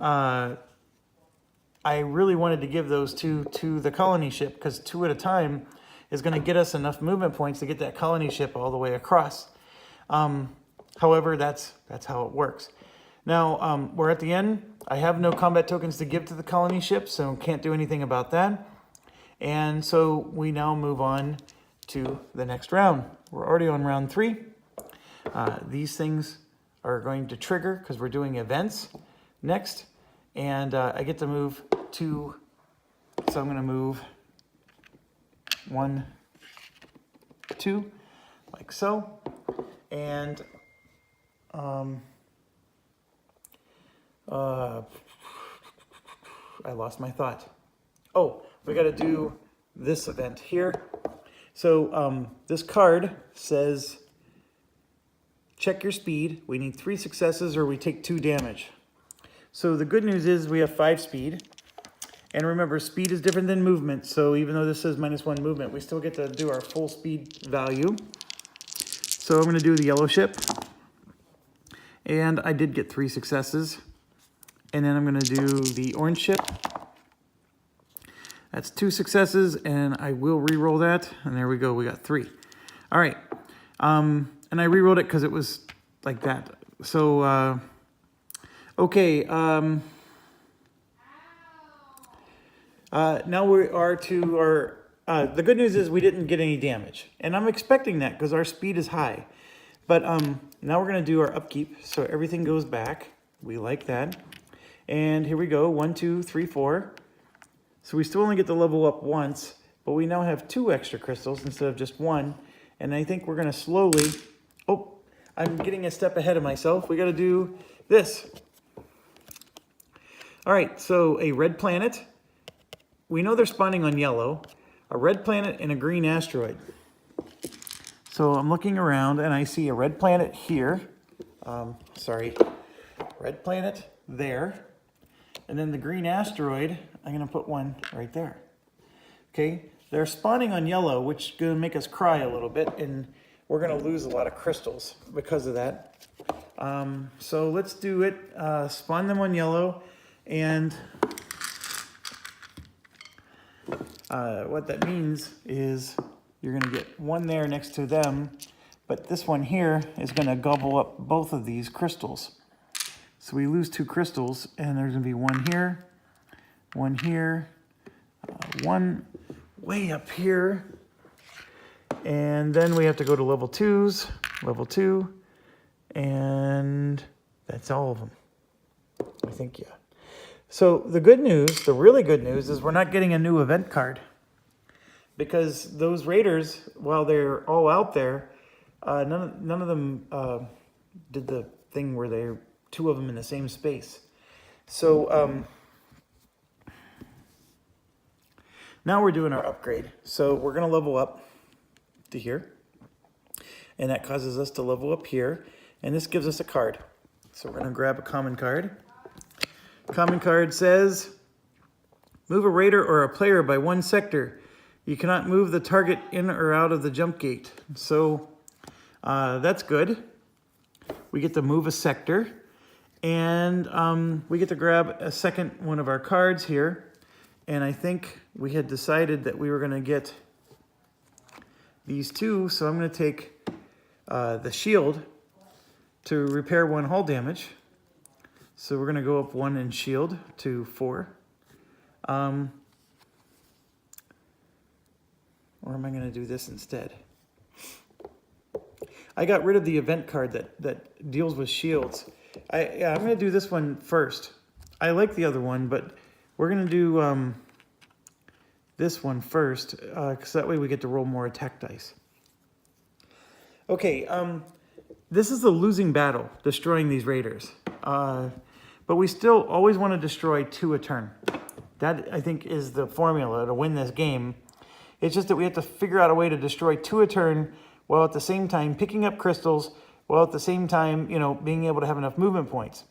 I really wanted to give those 2 to the colony ship because 2 at a time is going to get us enough movement points to get that colony ship all the way across. However, that's how it works. Now, we're at the end. I have no combat tokens to give to the colony ship, so can't do anything about that. And so we now move on to the next round. We're already on round 3. These things are going to trigger because we're doing events next. And I get to move 2. So I'm going to move 1, 2, like so. And I lost my thought. Oh, we got to do this event here. So this card says, check your speed. We need 3 successes or we take 2 damage. So the good news is we have 5 speed. And remember, speed is different than movement. So even though this says -1 movement, we still get to do our full speed value. So I'm going to do the yellow ship. And I did get 3 successes. And then I'm going to do the orange ship. That's 2 successes, and I will re-roll that. And there we go, we got 3. All right. And I re-rolled it because it was like that. So, okay. Now we are to our... the good news is we didn't get any damage. And I'm expecting that because our speed is high. But now we're going to do our upkeep. So everything goes back. We like that. And here we go. 1, 2, 3, 4. So we still only get to level up once. But we now have 2 extra crystals instead of just 1. And I think we're going to slowly... Oh, I'm getting a step ahead of myself. We got to do this. All right, so a red planet. We know they're spawning on yellow. A red planet and a green asteroid. So I'm looking around and I see a red planet here. Red planet there. And then the green asteroid, I'm going to put one right there. Okay, they're spawning on yellow, which is going to make us cry a little bit. And we're going to lose a lot of crystals because of that. So let's do it. Spawn them on yellow. And what that means is you're going to get one there next to them, but this one here is going to gobble up both of these crystals. So we lose 2 crystals, and there's going to be one here, one way up here, and then we have to go to level 2s, level 2, and that's all of them. I think, yeah. So the good news, the really good news, is we're not getting a new event card. Because those raiders, while they're all out there, none of them did the thing where they're 2 of them in the same space. So now we're doing our upgrade. So we're going to level up to here. And that causes us to level up here. And this gives us a card. So we're going to grab a common card. Common card says, move a raider or a player by 1 sector. You cannot move the target in or out of the jump gate. So that's good. we get to move a sector, and we get to grab a second one of our cards here. And I think we had decided that we were going to get these two, so I'm going to take the shield to repair 1 hull damage. So we're going to go up 1 in shield to 4. Or am I going to do this instead? I got rid of the event card that deals with shields. I'm going to do this one first. I like the other one, but we're going to do this one first, because that way we get to roll more attack dice. Okay, this is the losing battle, destroying these raiders. But we still always want to destroy 2 a turn. That, I think, is the formula to win this game. It's just that we have to figure out a way to destroy 2 a turn while at the same time picking up crystals, while at the same time, you know, being able to have enough movement points.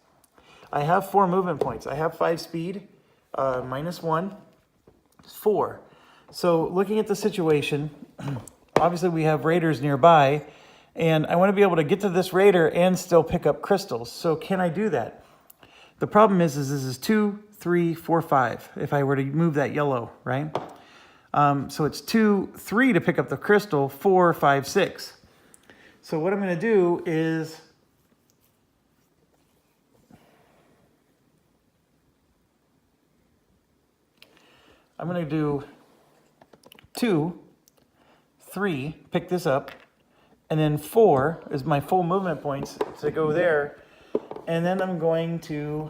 I have 4 movement points. I have 5 speed, -1, 4. So looking at the situation, obviously we have raiders nearby, and I want to be able to get to this raider and still pick up crystals. So can I do that? The problem is this is 2, 3, 4, 5, if I were to move that yellow, right? So it's 2, 3 to pick up the crystal, 4, 5, 6. So what I'm going to do is I'm going to do 2, 3, pick this up, and then 4 is my full movement points to go there. And then I'm going to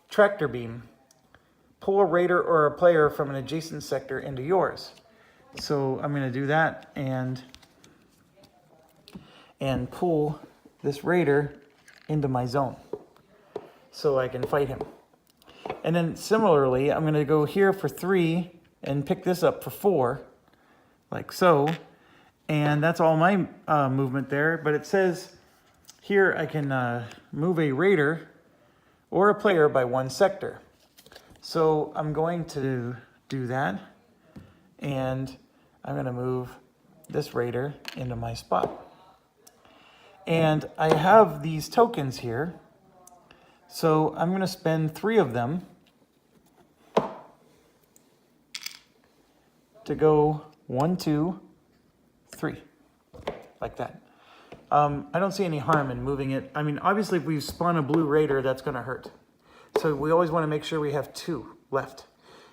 tractor beam, pull a raider or a player from an adjacent sector into yours. So I'm going to do that and pull this raider into my zone so I can fight him. And then similarly, I'm going to go here for 3 and pick this up for 4, like so. And that's all my movement there. But it says here I can move a raider or a player by 1 sector. So I'm going to do that. And I'm going to move this raider into my spot. And I have these tokens here. So I'm going to spend 3 of them to go 1, 2, 3, like that. I don't see any harm in moving it. I mean, obviously, if we spawn a blue raider, that's going to hurt. So we always want to make sure we have 2 left.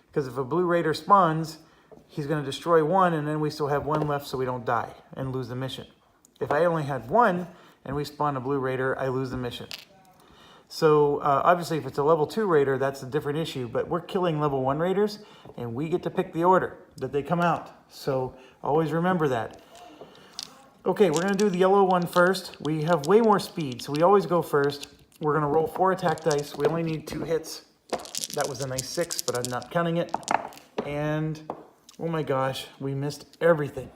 Because if a blue raider spawns, he's going to destroy 1, and then we still have 1 left so we don't die and lose the mission. If I only had 1 and we spawn a blue raider, I lose the mission. So obviously, if it's a level 2 raider, that's a different issue. But we're killing level 1 raiders, and we get to pick the order that they come out. So always remember that. Okay, we're going to do the yellow one first. We have way more speed, so we always go first. We're going to roll 4 attack dice. We only need 2 hits. That was a nice 6, but I'm not counting it. And, oh my gosh, we missed everything.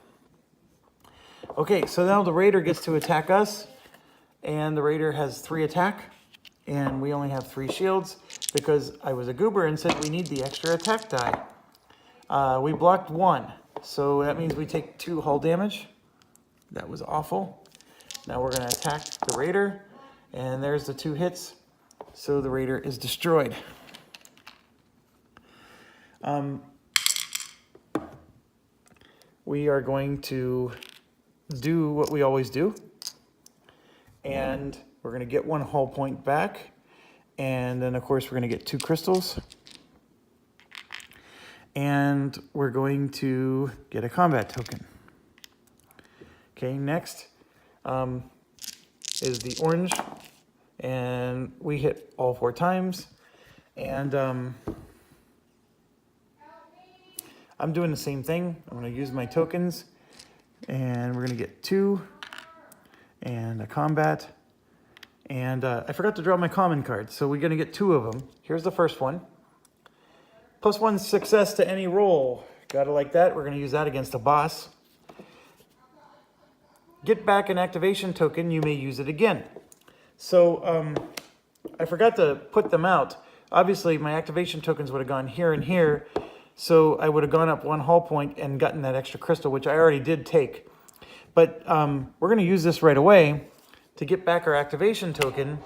Okay, so now the raider gets to attack us, and the raider has 3 attack, and we only have 3 shields because I was a goober and said we need the extra attack die. We blocked 1, so that means we take 2 hull damage. That was awful. Now we're going to attack the raider, and there's the 2 hits, so the raider is destroyed. We are going to do what we always do, and we're going to get 1 hull point back, and then of course we're going to get 2 crystals, and we're going to get a combat token. Okay, next is the orange, and we hit all 4 times, and I'm doing the same thing. I'm going to use my tokens, and we're going to get 2 and a combat, and I forgot to draw my common cards, so we're going to get 2 of them. Here's the first one. +1 success to any roll. Gotta like that. We're going to use that against a boss. Get back an activation token, you may use it again. So I forgot to put them out. Obviously, my activation tokens would have gone here and here, so I would have gone up 1 hull point and gotten that extra crystal, which I already did take. But we're going to use this right away to get back our activation token.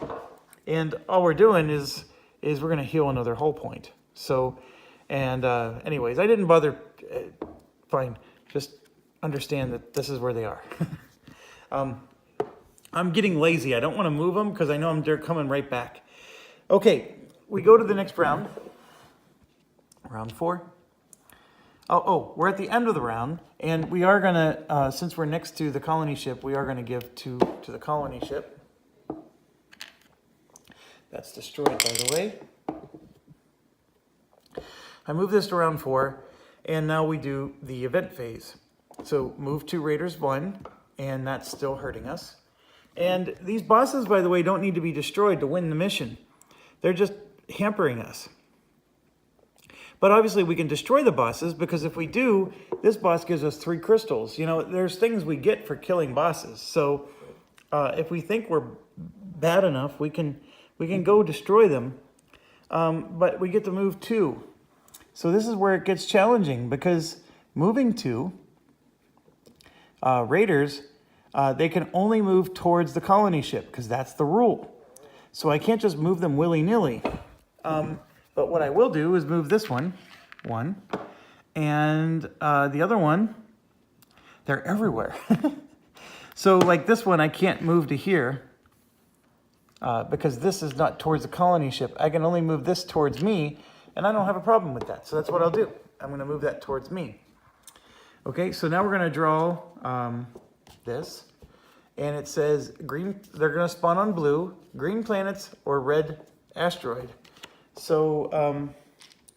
And all we're doing is we're going to heal another hull point. So, and anyways, I didn't bother. Fine, just understand that this is where they are. I'm getting lazy. I don't want to move them because I know they're coming right back. Okay, we go to the next round. Round 4. Oh, we're at the end of the round, and we are gonna, since we're next to the colony ship, we are gonna give 2 to the colony ship. That's destroyed, by the way. I move this to round 4, and now we do the event phase. So move 2 Raiders 1, and that's still hurting us. And these bosses, by the way, don't need to be destroyed to win the mission. They're just hampering us. But obviously we can destroy the bosses, because if we do, this boss gives us 3 crystals. You know, there's things we get for killing bosses. So if we think we're bad enough, we can go destroy them. But we get to move 2. So this is where it gets challenging, because moving 2 raiders, they can only move towards the colony ship, because that's the rule. So I can't just move them willy-nilly. But what I will do is move this one, and the other one, they're everywhere. So like this one, I can't move to here because this is not towards the colony ship. I can only move this towards me, and I don't have a problem with that. So that's what I'll do. I'm going to move that towards me. Okay, so now we're going to draw this, and it says green. They're going to spawn on blue, green planets, or red asteroid. So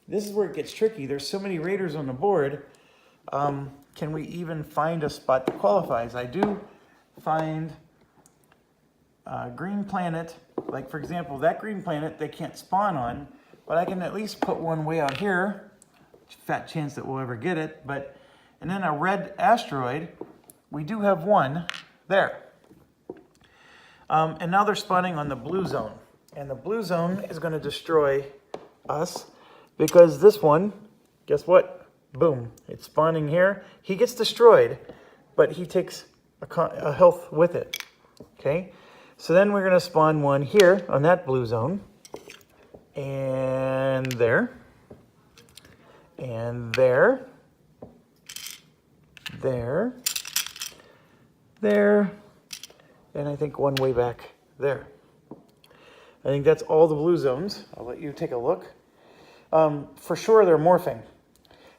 this is where it gets tricky. There's so many raiders on the board. Can we even find a spot that qualifies? I do find a green planet. Like, for example, that green planet they can't spawn on, but I can at least put one way out here. Fat chance that we'll ever get it. And then a red asteroid, we do have one there. And now they're spawning on the blue zone. And the blue zone is going to destroy us, because this one, guess what? Boom, it's spawning here. He gets destroyed, but he takes a health with it. Okay, so then we're going to spawn one here on that blue zone, and there, and there, and I think one way back there. I think that's all the blue zones. I'll let you take a look. For sure, they're morphing.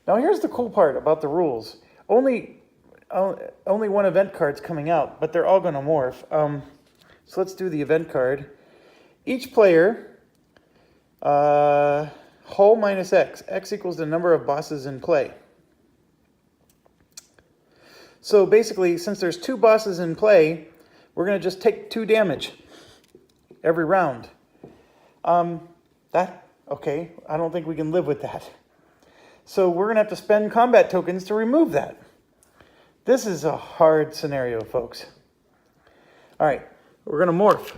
Now, here's the cool part about the rules. Only one event card's coming out, but they're all going to morph. So let's do the event card. Each player, hull minus X. X equals the number of bosses in play. So basically, since there's 2 bosses in play, we're going to just take 2 damage every round. Okay, I don't think we can live with that. So we're going to have to spend combat tokens to remove that. This is a hard scenario, folks. All right, we're going to morph.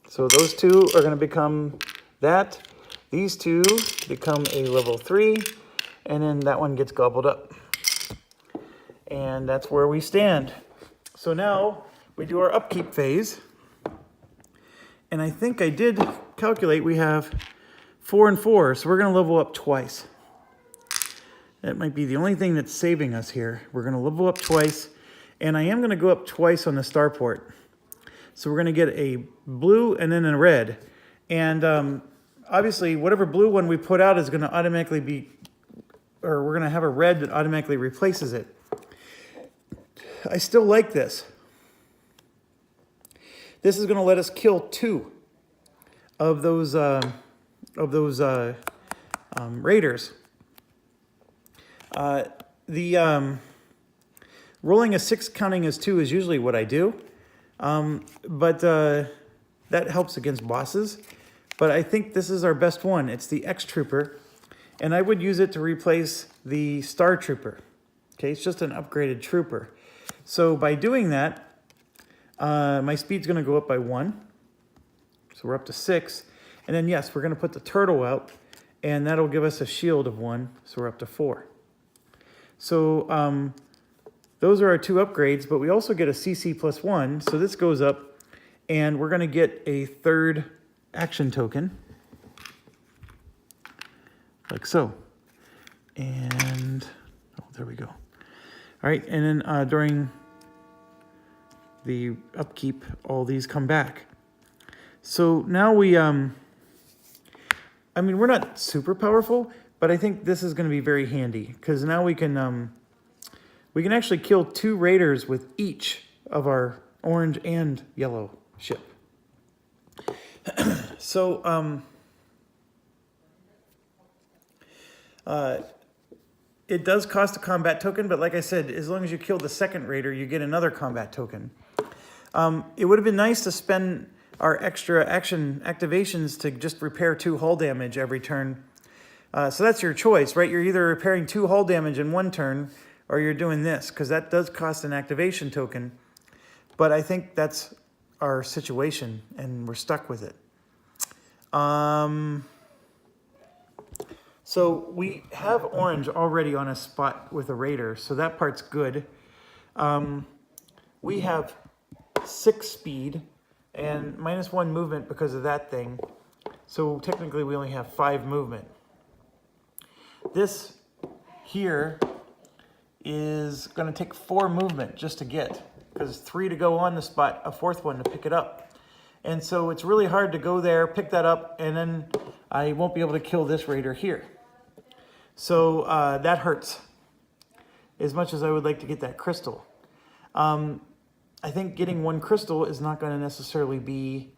So those 2 are going to become that. These 2 become a level 3, and then that one gets gobbled up. And that's where we stand. So now we do our upkeep phase. And I think I did calculate we have 4 and 4, so we're going to level up twice. That might be the only thing that's saving us here. We're going to level up twice, and I am going to go up twice on the starport. So we're going to get a blue and then a red. And obviously, whatever blue one we put out is going to automatically be, or we're going to have a red that automatically replaces it. I still like this. This is going to let us kill 2 of those raiders. Rolling a 6 counting as 2 is usually what I do, but that helps against bosses. But I think this is our best one. It's the X Trooper, and I would use it to replace the Star Trooper. Okay, it's just an upgraded trooper. So by doing that, my speed's going to go up by 1. So we're up to 6. And then, yes, we're going to put the turtle out, and that'll give us a shield of 1. So we're up to 4. So those are our 2 upgrades, but we also get a CC plus 1. So this goes up, And we're going to get a third action token, like so. And, oh, there we go. All right, and then during the upkeep, all these come back. So now we, I mean, we're not super powerful, but I think this is going to be very handy, because now we can actually kill 2 raiders with each of our orange and yellow ship. So, it does cost a combat token, but like I said, as long as you kill the second raider, you get another combat token. It would have been nice to spend our extra action activations to just repair 2 hull damage every turn. So that's your choice, right? You're either repairing 2 hull damage in 1 turn, or you're doing this, because that does cost an activation token. But I think that's our situation, and we're stuck with it. So we have orange already on a spot with a raider, so that part's good. We have 6 speed and -1 movement because of that thing. So technically we only have 5 movement. This here is going to take 4 movement just to get, because 3 to go on the spot, a 4th one to pick it up. And so it's really hard to go there, pick that up, and then I won't be able to kill this raider here. So that hurts, as much as I would like to get that crystal. I think getting 1 crystal is not going to necessarily be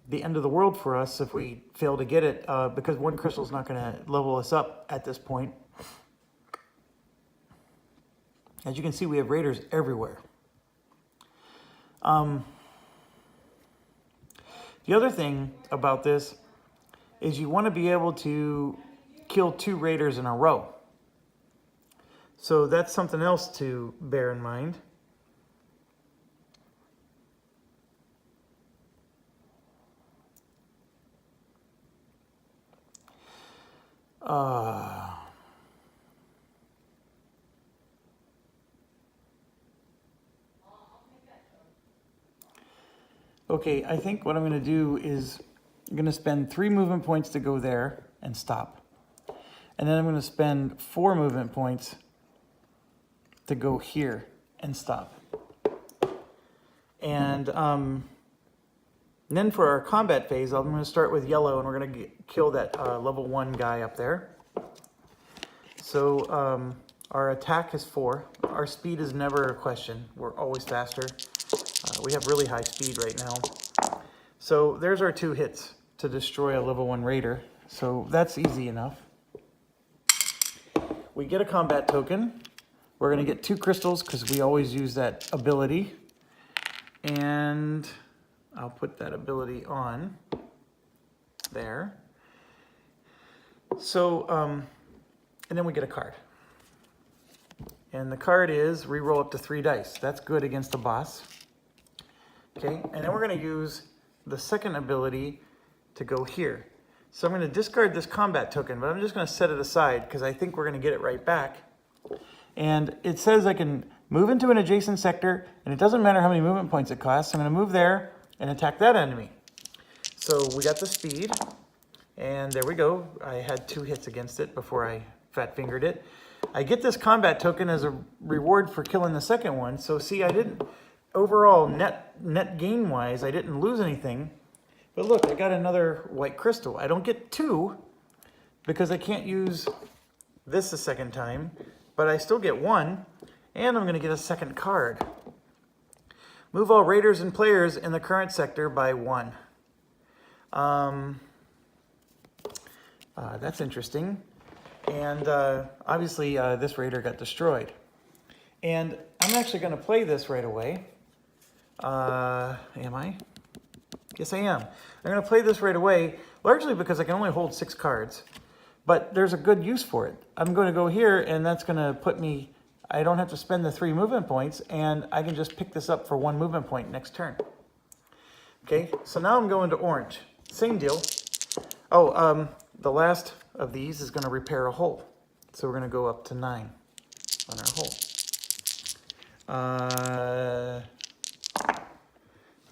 the end of the world for us if we fail to get it, because 1 crystal is not going to level us up at this point. As you can see, we have raiders everywhere. The other thing about this is you want to be able to kill 2 raiders in a row. So that's something else to bear in mind. Okay, I think what I'm going to do is I'm going to spend 3 movement points to go there and stop. And then I'm going to spend 4 movement points to go here and stop. And then for our combat phase, I'm going to start with yellow, and we're going to kill that level 1 guy up there. So our attack is 4. Our speed is never a question. We're always faster. We have really high speed right now. So there's our 2 hits to destroy a level 1 raider. So that's easy enough. We get a combat token. We're going to get 2 crystals because we always use that ability. And I'll put that ability on there. So, and then we get a card. And the card is reroll up to 3 dice. That's good against the boss. Okay, and then we're going to use the second ability to go here. So I'm going to discard this combat token, but I'm just going to set it aside because I think we're going to get it right back. And it says I can move into an adjacent sector, and it doesn't matter how many movement points it costs. I'm going to move there and attack that enemy. So we got the speed, and there we go. I had 2 hits against it before I fat-fingered it. I get this combat token as a reward for killing the second one. So see, I didn't... Overall, net gain-wise, I didn't lose anything. But look, I got another white crystal. I don't get 2 because I can't use this a second time, but I still get 1, and I'm going to get a second card. Move all raiders and players in the current sector by 1. That's interesting. And obviously, this raider got destroyed. And I'm actually going to play this right away. Am I? Yes, I am. I'm going to play this right away, largely because I can only hold 6 cards. But there's a good use for it. I'm going to go here, and that's going to put me... I don't have to spend the 3 movement points, and I can just pick this up for 1 movement point next turn. Okay, so now I'm going to orange. Same deal. Oh, the last of these is going to repair a hole. So we're going to go up to 9 on our hole.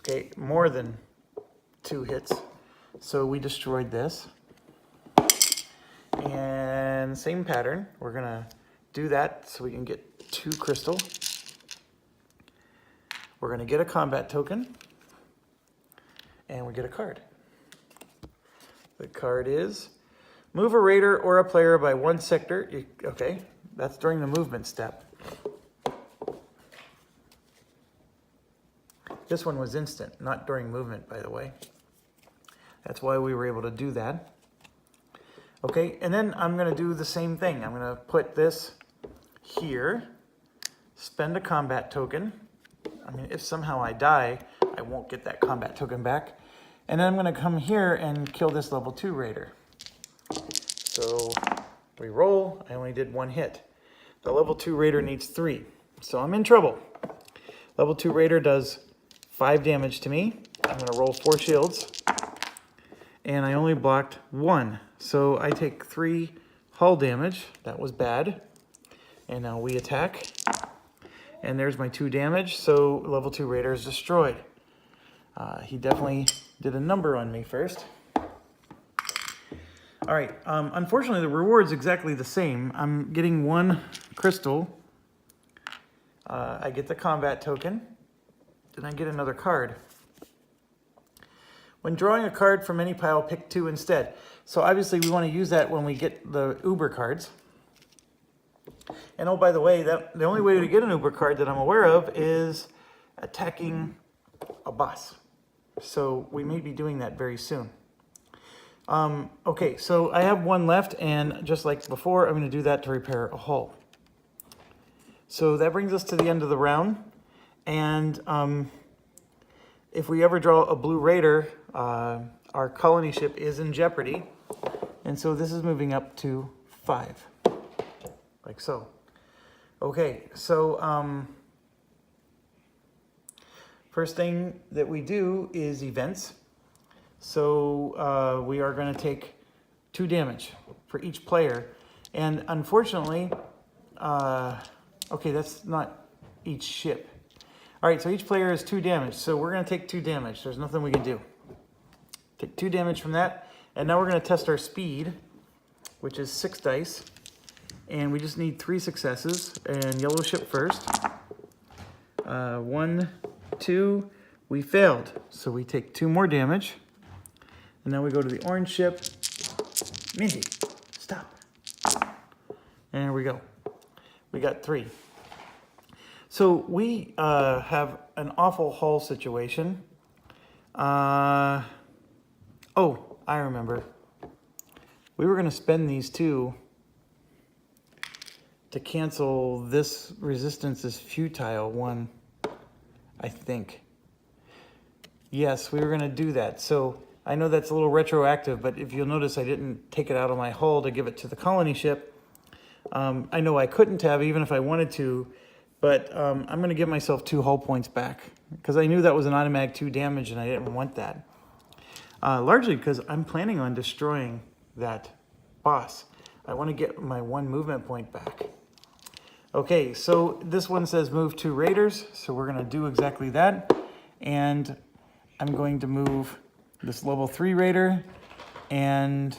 Okay, more than 2 hits. So we destroyed this. And same pattern. We're going to do that so we can get 2 crystal. We're going to get a combat token. And we get a card. The card is move a raider or a player by 1 sector. Okay, that's during the movement step. This one was instant, not during movement, by the way. That's why we were able to do that. Okay, and then I'm going to do the same thing. I'm going to put this here, spend a combat token. I mean, if somehow I die, I won't get that combat token back. And then I'm going to come here and kill this level 2 raider. So we roll. I only did 1 hit. The level 2 raider needs 3. So I'm in trouble. Level 2 raider does 5 damage to me. I'm going to roll 4 shields. And I only blocked 1. So I take 3 hull damage. That was bad. And now we attack. And there's my 2 damage. So level 2 raider is destroyed. He definitely did a number on me first. All right. Unfortunately, the reward's exactly the same. I'm getting 1 crystal. I get the combat token. Then I get another card. When drawing a card from any pile, pick 2 instead. So obviously we want to use that when we get the Uber cards. And oh, by the way, the only way to get an Uber card that I'm aware of is attacking a boss. So we may be doing that very soon. Okay, so I have 1 left, and just like before, I'm going to do that to repair a hull. So that brings us to the end of the round. And if we ever draw a blue raider, our colony ship is in jeopardy. And so this is moving up to 5, like so. Okay, so first thing that we do is events. So we are going to take 2 damage for each player. And unfortunately, okay, that's not each ship. All right, so each player is 2 damage. So we're going to take 2 damage. There's nothing we can do. Take 2 damage from that. And now we're going to test our speed, which is 6 dice. And we just need 3 successes. And yellow ship first. 1, 2. We failed. So we take 2 more damage. And now we go to the orange ship. Mindy, stop. And there we go. We got 3. So we have an awful hull situation. Oh, I remember. We were going to spend these 2 to cancel this resistance is futile one, I think. Yes, we were going to do that. So I know that's a little retroactive, but if you'll notice, I didn't take it out of my hull to give it to the colony ship. I know I couldn't have, even if I wanted to. But I'm going to give myself 2 hull points back because I knew that was an automatic 2 damage and I didn't want that. Largely because I'm planning on destroying that boss. I want to get my 1 movement point back. Okay, so this one says move 2 raiders. So we're going to do exactly that. And I'm going to move this level 3 raider and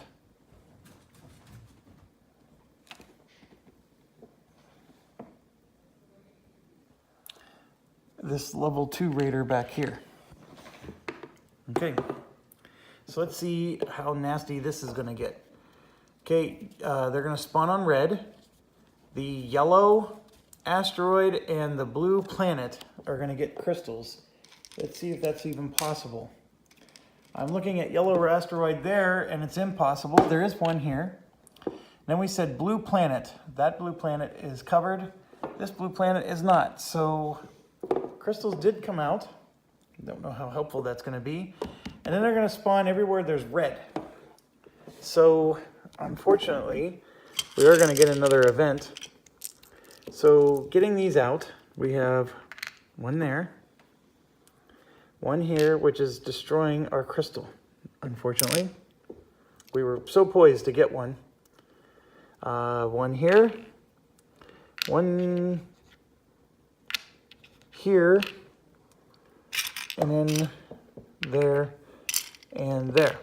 this level 2 raider back here. Okay, so let's see how nasty this is going to get. Okay, they're going to spawn on red. The yellow asteroid and the blue planet are going to get crystals. Let's see if that's even possible. I'm looking at yellow asteroid there, and it's impossible. There is one here. Then we said blue planet. That blue planet is covered. This blue planet is not. So crystals did come out. Don't know how helpful that's going to be. And then they're going to spawn everywhere there's red. So unfortunately, we are going to get another event. So getting these out, we have 1 there, 1 here, which is destroying our crystal. Unfortunately, we were so poised to get one. 1 here, 1 here, and then there, and there.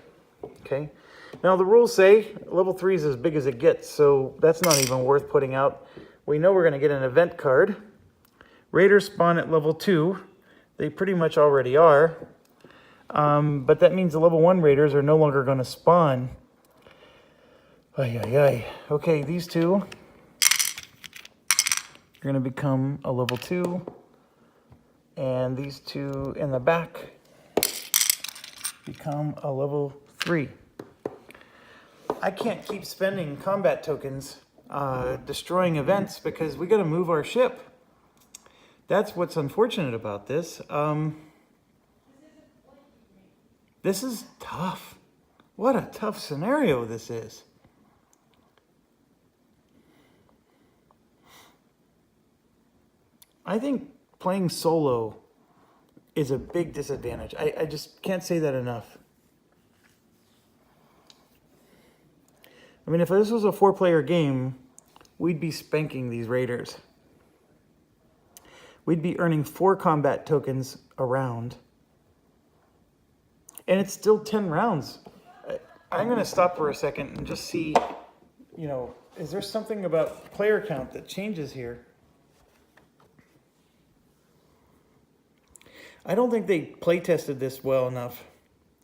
Okay. Now the rules say level 3 is as big as it gets, so that's not even worth putting out. We know we're going to get an event card. Raiders spawn at level 2. They pretty much already are. But that means the level 1 raiders are no longer going to spawn. Ay, ay, ay. Okay, these two are going to become a level 2. And these two in the back become a level 3. I can't keep spending combat tokens destroying events because we got to move our ship. That's what's unfortunate about this. This is tough. What a tough scenario this is. I think playing solo is a big disadvantage. I just can't say that enough. I mean, if this was a 4-player game, we'd be spanking these raiders. We'd be earning 4 combat tokens a round. And it's still 10 rounds. I'm going to stop for a second and just see, you know, is there something about player count that changes here? I don't think they play tested this well enough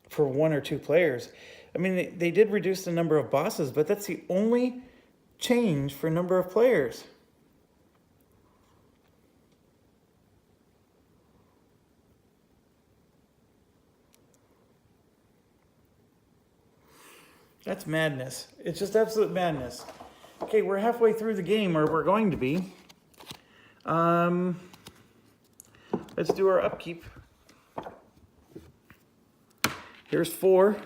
for 1 or 2 players. I mean, they did reduce the number of bosses, but that's the only change for number of players. That's madness. It's just absolute madness. Okay, we're halfway through the game, or we're going to be. Let's do our upkeep. Here's 4.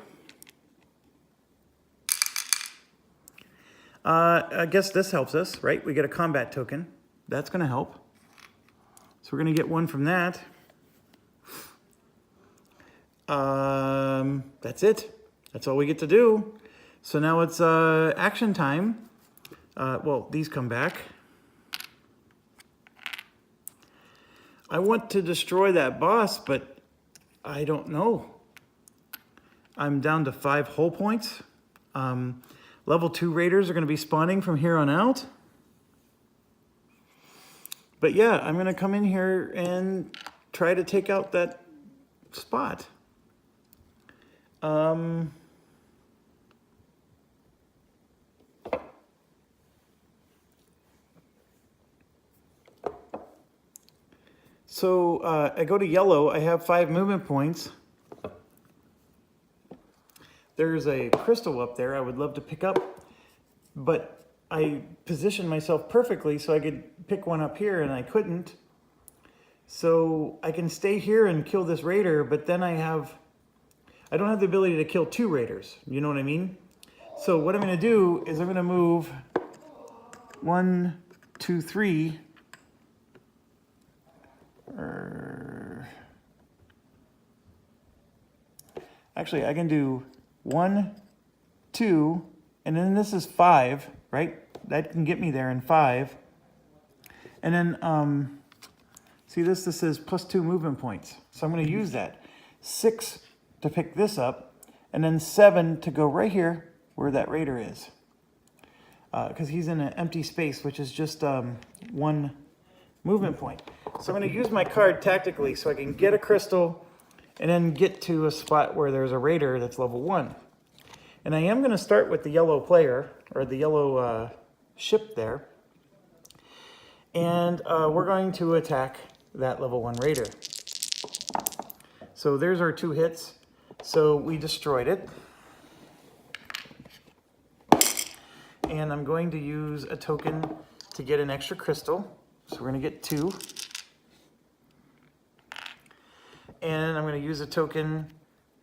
I guess this helps us, right? We get a combat token. That's going to help. So we're going to get 1 from that. That's it. That's all we get to do. So now it's action time. Well, these come back. I want to destroy that boss, but I don't know. I'm down to 5 hull points. Level 2 raiders are going to be spawning from here on out. But yeah, I'm going to come in here and try to take out that spot. So I go to yellow. I have 5 movement points. There's a crystal up there I would love to pick up, but I positioned myself perfectly so I could pick one up here, and I couldn't. So I can stay here and kill this raider, but then I don't have the ability to kill 2 raiders. You know what I mean? So what I'm going to do is I'm going to move 1, 2, 3. Actually, I can do 1, 2, and then this is 5, right? That can get me there in 5. And then, see this says +2 movement points. So I'm going to use that. 6 to pick this up, and then 7 to go right here where that raider is. Because he's in an empty space, which is just 1 movement point. So I'm going to use my card tactically so I can get a crystal and then get to a spot where there's a raider that's level 1. And I am going to start with the yellow player, or the yellow ship there. And we're going to attack that level 1 raider. So there's our 2 hits. So we destroyed it. And I'm going to use a token to get an extra crystal. So we're going to get 2. And I'm going to use a token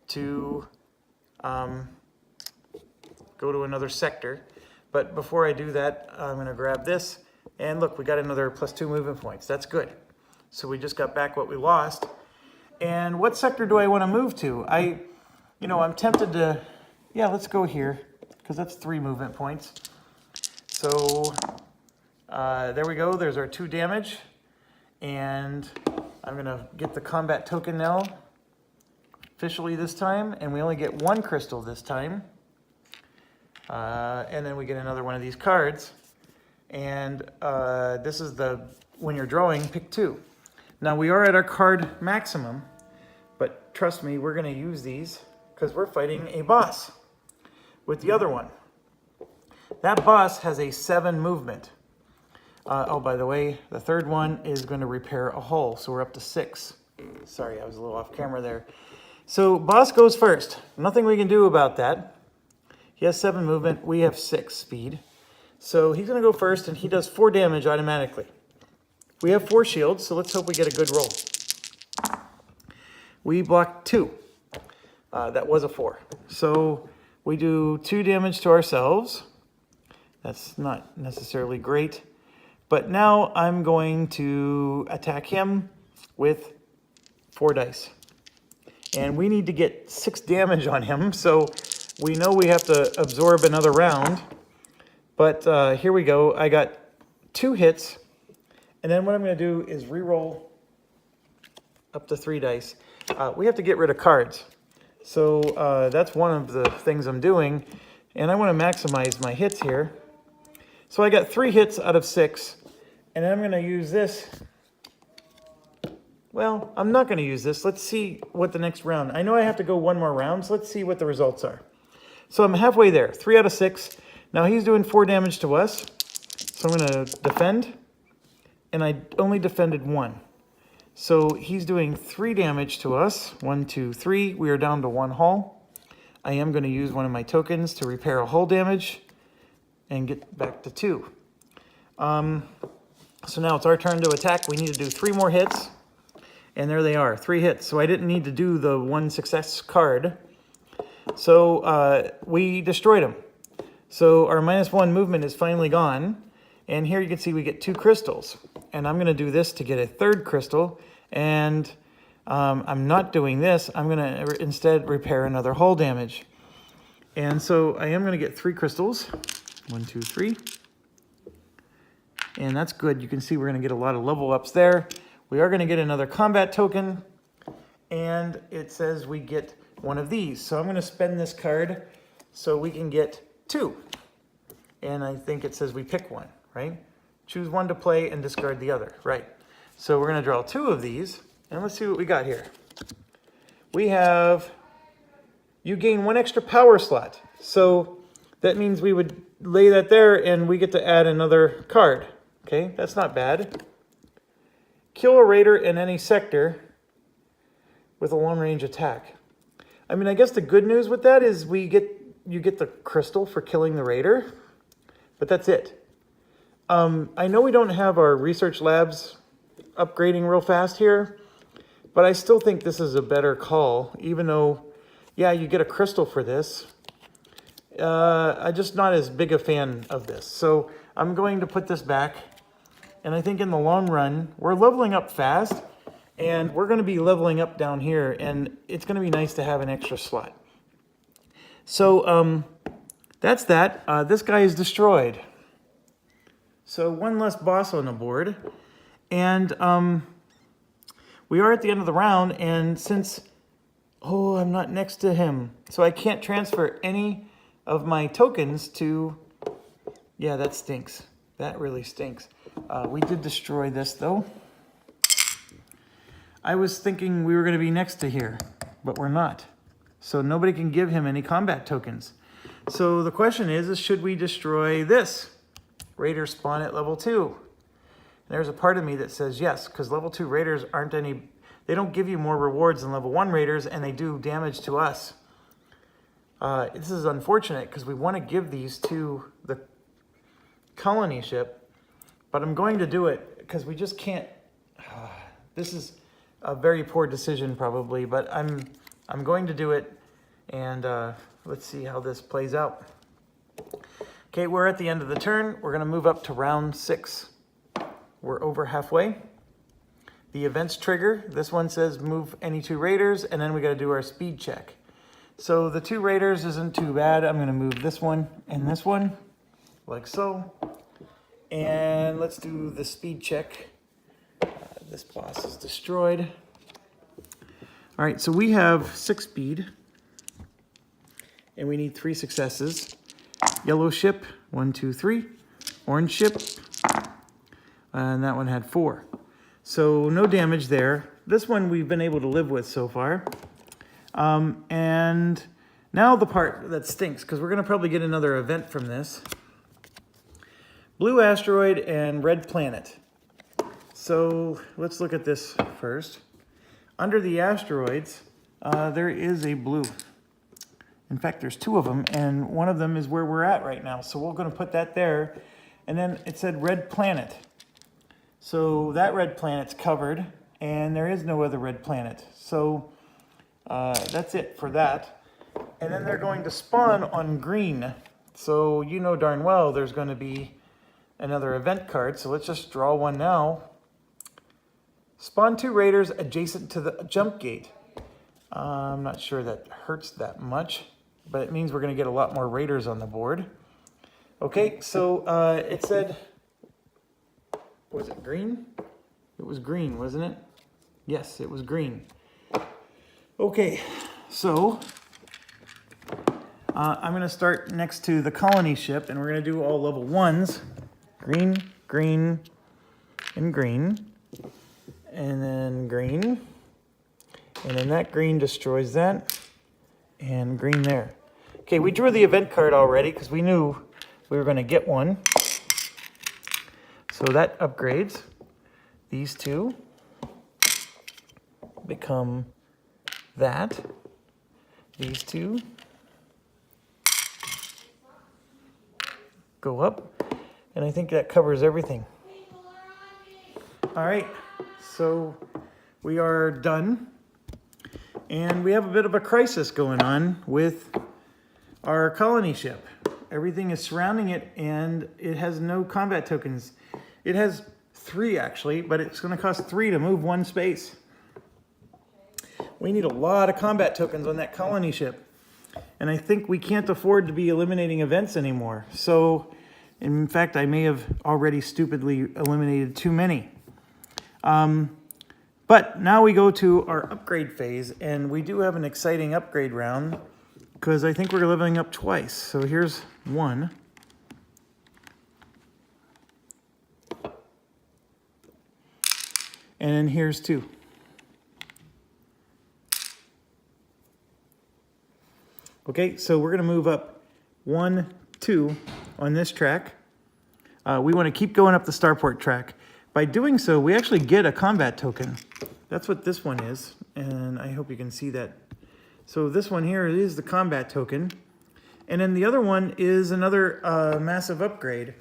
to go to another sector. But before I do that, I'm going to grab this. And look, we got another +2 movement points. That's good. So we just got back what we lost. And what sector do I want to move to? I'm tempted to, yeah, let's go here, because that's 3 movement points. So there we go. There's our 2 damage. And I'm going to get the combat token now officially this time, and we only get one crystal this time. And then we get another one of these cards. And this is when you're drawing, pick 2. Now we are at our card maximum, but trust me, we're going to use these because we're fighting a boss with the other one. That boss has a 7 movement. Oh, by the way, the third one is going to repair a hull, so we're up to 6. Sorry, I was a little off camera there. So boss goes first. Nothing we can do about that. He has 7 movement. We have 6 speed. So he's going to go first, and he does 4 damage automatically. We have 4 shields, so let's hope we get a good roll. We blocked 2. That was a 4. So we do 2 damage to ourselves. That's not necessarily great. But now I'm going to attack him with 4 dice. And we need to get 6 damage on him, so we know we have to absorb another round. But here we go. I got 2 hits. And then what I'm going to do is re-roll up to 3 dice. We have to get rid of cards. So that's one of the things I'm doing. And I want to maximize my hits here. So I got 3 hits out of 6. And then I'm going to use this. Well, I'm not going to use this. Let's see what the next round. I know I have to go 1 more round, so let's see what the results are. So I'm halfway there. 3 out of 6. Now he's doing 4 damage to us. So I'm going to defend. And I only defended 1. So he's doing 3 damage to us. 1, 2, 3. We are down to 1 hull. I am going to use one of my tokens to repair a hull damage and get back to 2. So now it's our turn to attack. We need to do 3 more hits. And there they are, 3 hits. So I didn't need to do the 1 success card. So we destroyed him. So our -1 movement is finally gone. And here you can see we get 2 crystals. And I'm going to do this to get a 3rd crystal. And I'm not doing this. I'm going to instead repair another hull damage. And so I am going to get 3 crystals. 1, 2, 3. And that's good. You can see we're going to get a lot of level ups there. We are going to get another combat token. And it says we get one of these. So I'm going to spend this card so we can get 2. And I think it says we pick one, right? Choose one to play and discard the other, right? So we're going to draw 2 of these. And let's see what we got here. We have, you gain 1 extra power slot. So that means we would lay that there and we get to add another card. Okay, that's not bad. Kill a raider in any sector with a long-range attack. I mean, I guess the good news with that is you get the crystal for killing the raider, but that's it. I know we don't have our research labs upgrading real fast here, but I still think this is a better call, even though, yeah, you get a crystal for this. I'm just not as big a fan of this. So I'm going to put this back. And I think in the long run, we're leveling up fast. And we're going to be leveling up down here. And it's going to be nice to have an extra slot. So that's that. This guy is destroyed. So 1 less boss on the board. And we are at the end of the round. And since, oh, I'm not next to him. So I can't transfer any of my tokens to, yeah, that stinks. That really stinks. We did destroy this though. I was thinking we were going to be next to here, but we're not. So nobody can give him any combat tokens. So the question is should we destroy this? Raider spawn at level 2. There's a part of me that says yes, because level 2 raiders aren't any, they don't give you more rewards than level 1 raiders, and they do damage to us. This is unfortunate because we want to give these to the colony ship, but I'm going to do it because we just can't. This is a very poor decision probably, but I'm going to do it, and let's see how this plays out. Okay, we're at the end of the turn. We're going to move up to round 6. We're over halfway. The events trigger. This one says move any 2 raiders, and then we got to do our speed check. So the 2 raiders isn't too bad. I'm going to move this one and this one, like so. And let's do the speed check. This boss is destroyed. All right, so we have 6 speed, and we need 3 successes. Yellow ship, 1, 2, 3. Orange ship, and that one had 4. So no damage there. This one we've been able to live with so far. And now the part that stinks, because we're going to probably get another event from this. Blue asteroid and red planet. So let's look at this first. Under the asteroids, there is a blue. In fact, there's 2 of them, and one of them is where we're at right now. So we're going to put that there. And then it said red planet. So that red planet's covered, and there is no other red planet. So that's it for that. And then they're going to spawn on green. So you know darn well there's going to be another event card. So let's just draw one now. Spawn 2 raiders adjacent to the jump gate. I'm not sure that hurts that much, but it means we're going to get a lot more raiders on the board. Okay, so it said, was it green? It was green, wasn't it? Yes, it was green. Okay, so I'm going to start next to the colony ship, and we're going to do all level 1s. Green, green, and green. And then green. And then that green destroys that. And green there. Okay, we drew the event card already because we knew we were going to get one. So that upgrades. These 2 become that. These 2 go up. And I think that covers everything. All right, so we are done. And we have a bit of a crisis going on with our colony ship. Everything is surrounding it, and it has no combat tokens. It has 3 actually, but it's going to cost 3 to move 1 space. We need a lot of combat tokens on that colony ship. And I think we can't afford to be eliminating events anymore. So, in fact, I may have already stupidly eliminated too many. But now we go to our upgrade phase, and we do have an exciting upgrade round because I think we're leveling up twice. So here's 1. And then here's 2. Okay, so we're going to move up 1, 2 on this track. We want to keep going up the starport track. By doing so, we actually get a combat token. That's what this one is, and I hope you can see that. So this one here is the combat token. And then the other one is another massive upgrade.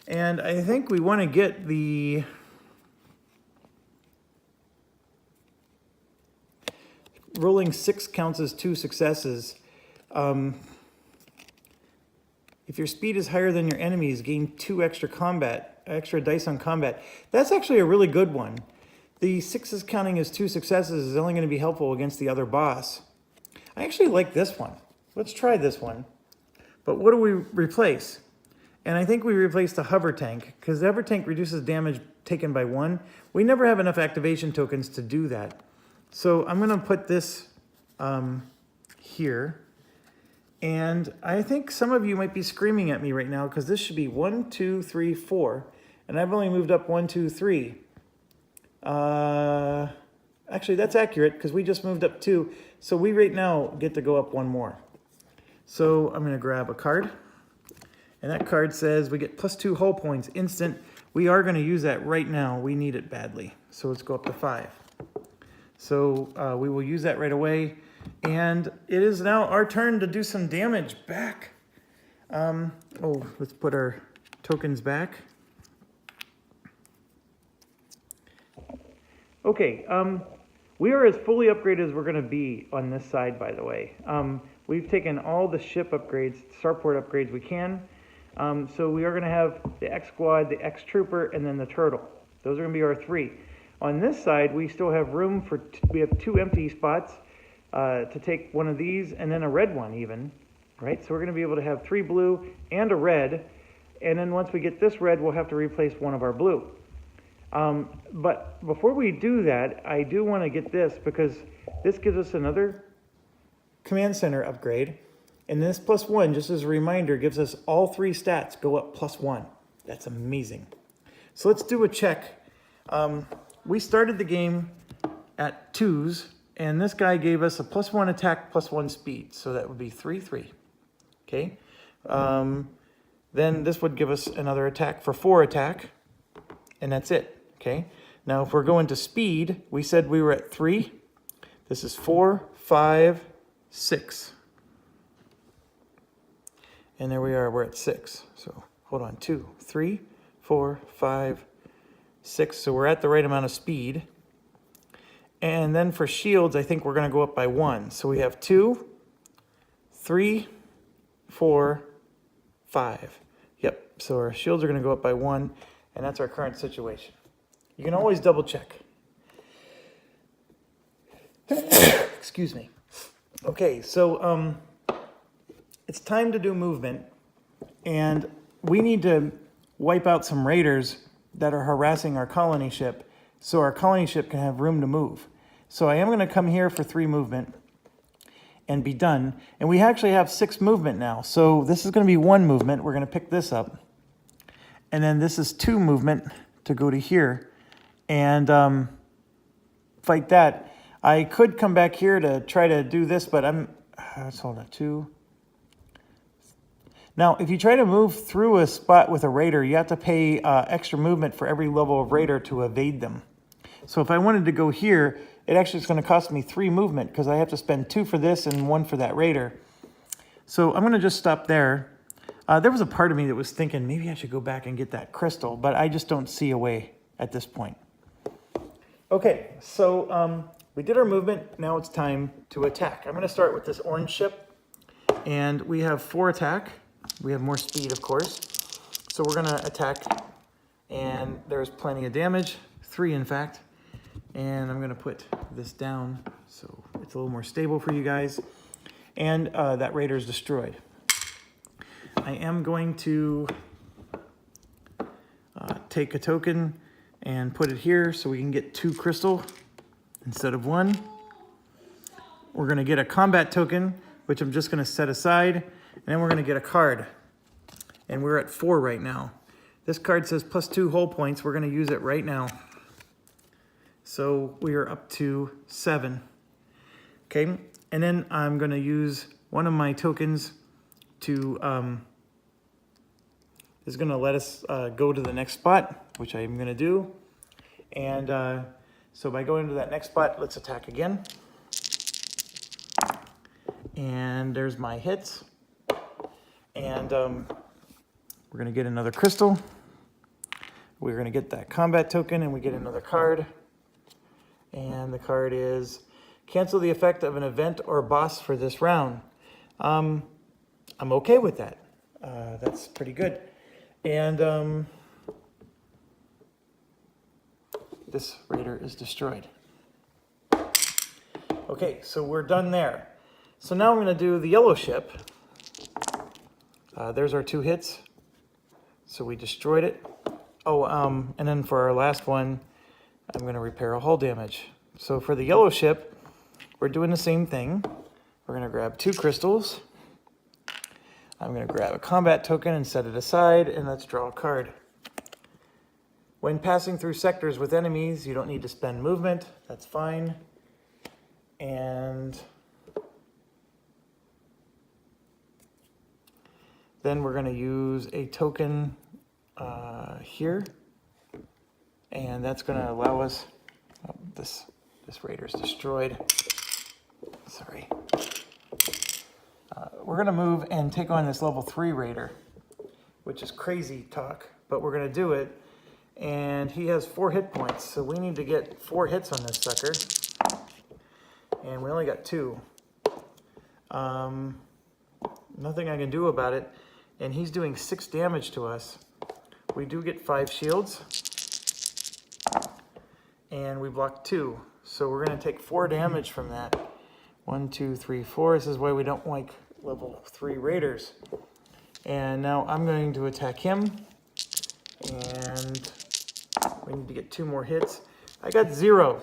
And I think we want to get the... rolling 6 counts as 2 successes. If your speed is higher than your enemies, gain 2 extra dice on combat. That's actually a really good one. The 6s counting as 2 successes is only going to be helpful against the other boss. I actually like this one. Let's try this one. But what do we replace? And I think we replace the hover tank, because the hover tank reduces damage taken by 1. We never have enough activation tokens to do that. So I'm going to put this here. And I think some of you might be screaming at me right now because this should be 1, 2, 3, 4. And I've only moved up 1, 2, 3. Actually, that's accurate because we just moved up 2. So we right now get to go up 1 more. So I'm going to grab a card. And that card says we get +2 hull points instant. We are going to use that right now. We need it badly. So let's go up to 5. So we will use that right away. And it is now our turn to do some damage back. Let's put our tokens back. Okay, we are as fully upgraded as we're going to be on this side, by the way. We've taken all the ship upgrades, starport upgrades we can. So we are going to have the X-Squad, the X-Trooper, and then the Turtle. Those are going to be our 3. On this side, we still have room for, we have 2 empty spots. To take one of these and then a red one even, right? So we're going to be able to have 3 blue and a red, and then once we get this red, we'll have to replace one of our blue. But before we do that, I do want to get this, because this gives us another command center upgrade. And this +1, just as a reminder, gives us all 3 stats go up +1. That's amazing. So let's do a check. We started the game at 2s, and this guy gave us a +1 attack, +1 speed. So that would be 3/3. Okay. Then this would give us another attack for 4 attack, and that's it. Okay. Now, if we're going to speed, we said we were at 3. This is 4, 5, 6. And there we are, we're at 6. So hold on, 2, 3, 4, 5, 6. So we're at the right amount of speed. And then for shields, I think we're going to go up by 1. So we have 2, 3, 4, 5. Yep, so our shields are going to go up by 1, and that's our current situation. You can always double check. Excuse me. Okay, so it's time to do movement, and we need to wipe out some raiders that are harassing our colony ship so our colony ship can have room to move. So I am going to come here for 3 movement and be done. And we actually have 6 movement now. So this is going to be 1 movement. We're going to pick this up. And then this is 2 movement to go to here and fight that. I could come back here to try to do this, but let's hold on, 2. Now, if you try to move through a spot with a raider, you have to pay extra movement for every level of raider to evade them. So if I wanted to go here, it actually is going to cost me 3 movement because I have to spend 2 for this and 1 for that raider. So I'm going to just stop there. There was a part of me that was thinking maybe I should go back and get that crystal, but I just don't see a way at this point. Okay, so we did our movement. Now it's time to attack. I'm going to start with this orange ship, and we have 4 attack. We have more speed, of course. So we're going to attack, and there's plenty of damage, 3 in fact. And I'm going to put this down so it's a little more stable for you guys. And that raider is destroyed. I am going to take a token and put it here so we can get 2 crystal instead of 1. We're going to get a combat token, which I'm just going to set aside. And then we're going to get a card. And we're at 4 right now. This card says +2 hull points. We're going to use it right now. So we are up to 7. Okay, and then I'm going to use one of my tokens to, is going to let us go to the next spot, which I am going to do. And so by going to that next spot, let's attack again. And there's my hits. And we're going to get another crystal. We're going to get that combat token, and we get another card. And the card is cancel the effect of an event or boss for this round. I'm okay with that. That's pretty good. And this raider is destroyed. Okay, so we're done there. So now I'm going to do the yellow ship. There's our 2 hits. So we destroyed it. Oh, and then for our last one, I'm going to repair a hull damage. So for the yellow ship, we're doing the same thing. We're going to grab 2 crystals. I'm going to grab a combat token and set it aside, and let's draw a card. When passing through sectors with enemies, you don't need to spend movement. That's fine. And then we're going to use a token here. And that's going to allow us, this raider's destroyed. Sorry. We're going to move and take on this level 3 raider, which is crazy talk, but we're going to do it. And he has 4 hit points, so we need to get 4 hits on this sucker. And we only got 2. Nothing I can do about it. And he's doing 6 damage to us. We do get 5 shields. And we blocked 2. So we're going to take 4 damage from that. 1, 2, 3, 4. This is why we don't like level 3 raiders. And now I'm going to attack him. And We need to get 2 more hits. I got 0.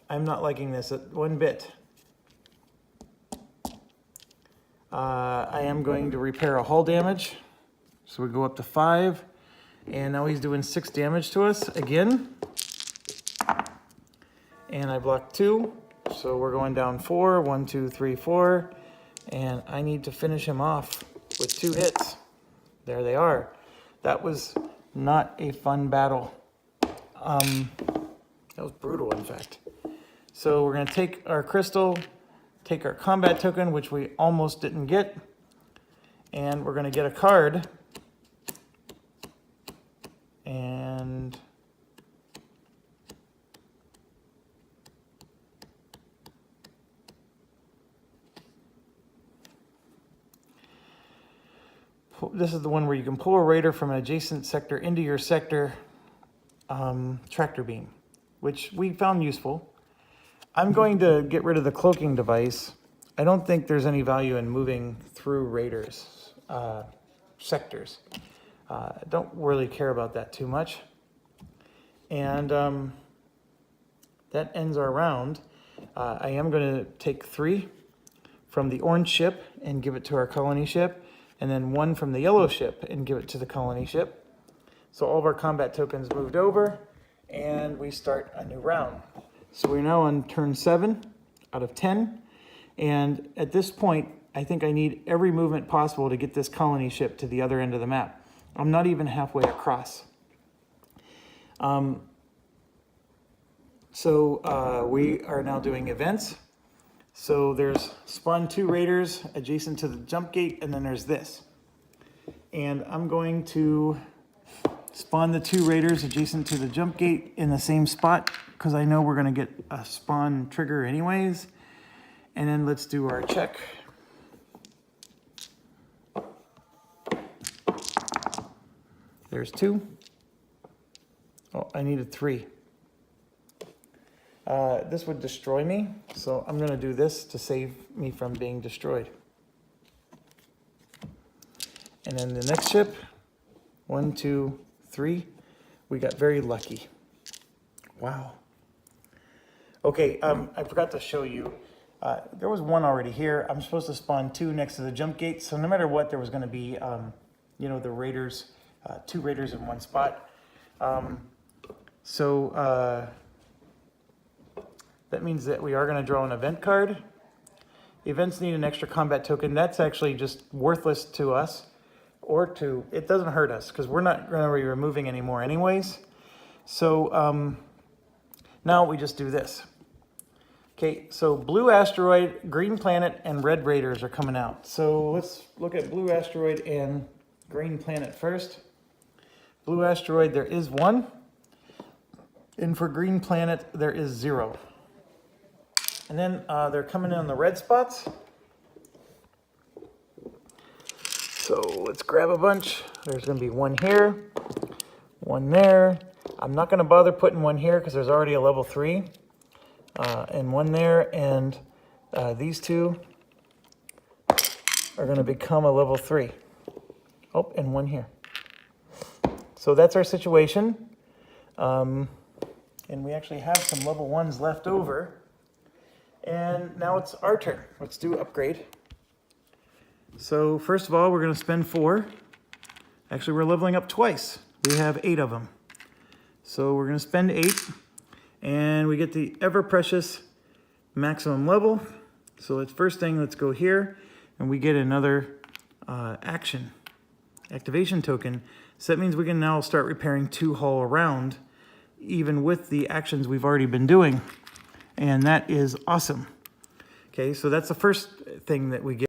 I'm not liking this one bit. I am going to repair a hull damage. So we go up to 5. And now he's doing 6 damage to us again. And I blocked 2. So we're going down 4. 1, 2, 3, 4. And I need to finish him off with 2 hits. There they are. That was not a fun battle. That was brutal, in fact. So we're going to take our crystal, take our combat token, which we almost didn't get, and we're going to get a card. And this is the one where you can pull a raider from an adjacent sector into your sector tractor beam, which we found useful. I'm going to get rid of the cloaking device. I don't think there's any value in moving through raiders' sectors. Don't really care about that too much. And that ends our round. I am going to take 3 from the orange ship and give it to our colony ship, and then 1 from the yellow ship and give it to the colony ship. So all of our combat tokens moved over, and we start a new round. So we're now on turn 7 out of 10, and at this point, I think I need every movement possible to get this colony ship to the other end of the map. I'm not even halfway across. We are now doing events. So there's spawn 2 raiders adjacent to the jump gate, and then there's this. And I'm going to spawn the 2 raiders adjacent to the jump gate in the same spot, because I know we're going to get a spawn trigger anyways. And then let's do our check. There's 2. Oh, I needed 3. This would destroy me, so I'm going to do this to save me from being destroyed. And then the next ship, 1, 2, 3. We got very lucky. Wow. Okay, I forgot to show you. There was 1 already here. I'm supposed to spawn 2 next to the jump gate, so no matter what, there was going to be, the raiders, 2 raiders in 1 spot. That means that we are going to draw an event card. Events need an extra combat token. That's actually just worthless to us, it doesn't hurt us because we're not going to be removing any more anyways. So now we just do this. Okay, so blue asteroid, green planet, and red raiders are coming out. So let's look at blue asteroid and green planet first. Blue asteroid, there is 1. And for green planet, there is 0. And then they're coming in on the red spots. So let's grab a bunch. There's going to be 1 here, 1 there. I'm not going to bother putting 1 here because there's already a level 3. And 1 there, and these 2 are going to become a level 3. Oh, and 1 here. So that's our situation. And we actually have some level 1s left over. And now it's our turn. Let's do upgrade. So first of all, we're going to spend 4. Actually, we're leveling up twice. We have 8 of them. So we're going to spend 8. And we get the ever precious maximum level. So let's first thing, let's go here. And we get another activation token. So that means we can now start repairing 2 hull around, even with the actions we've already been doing. And that is awesome. Okay, so that's the first thing that we get.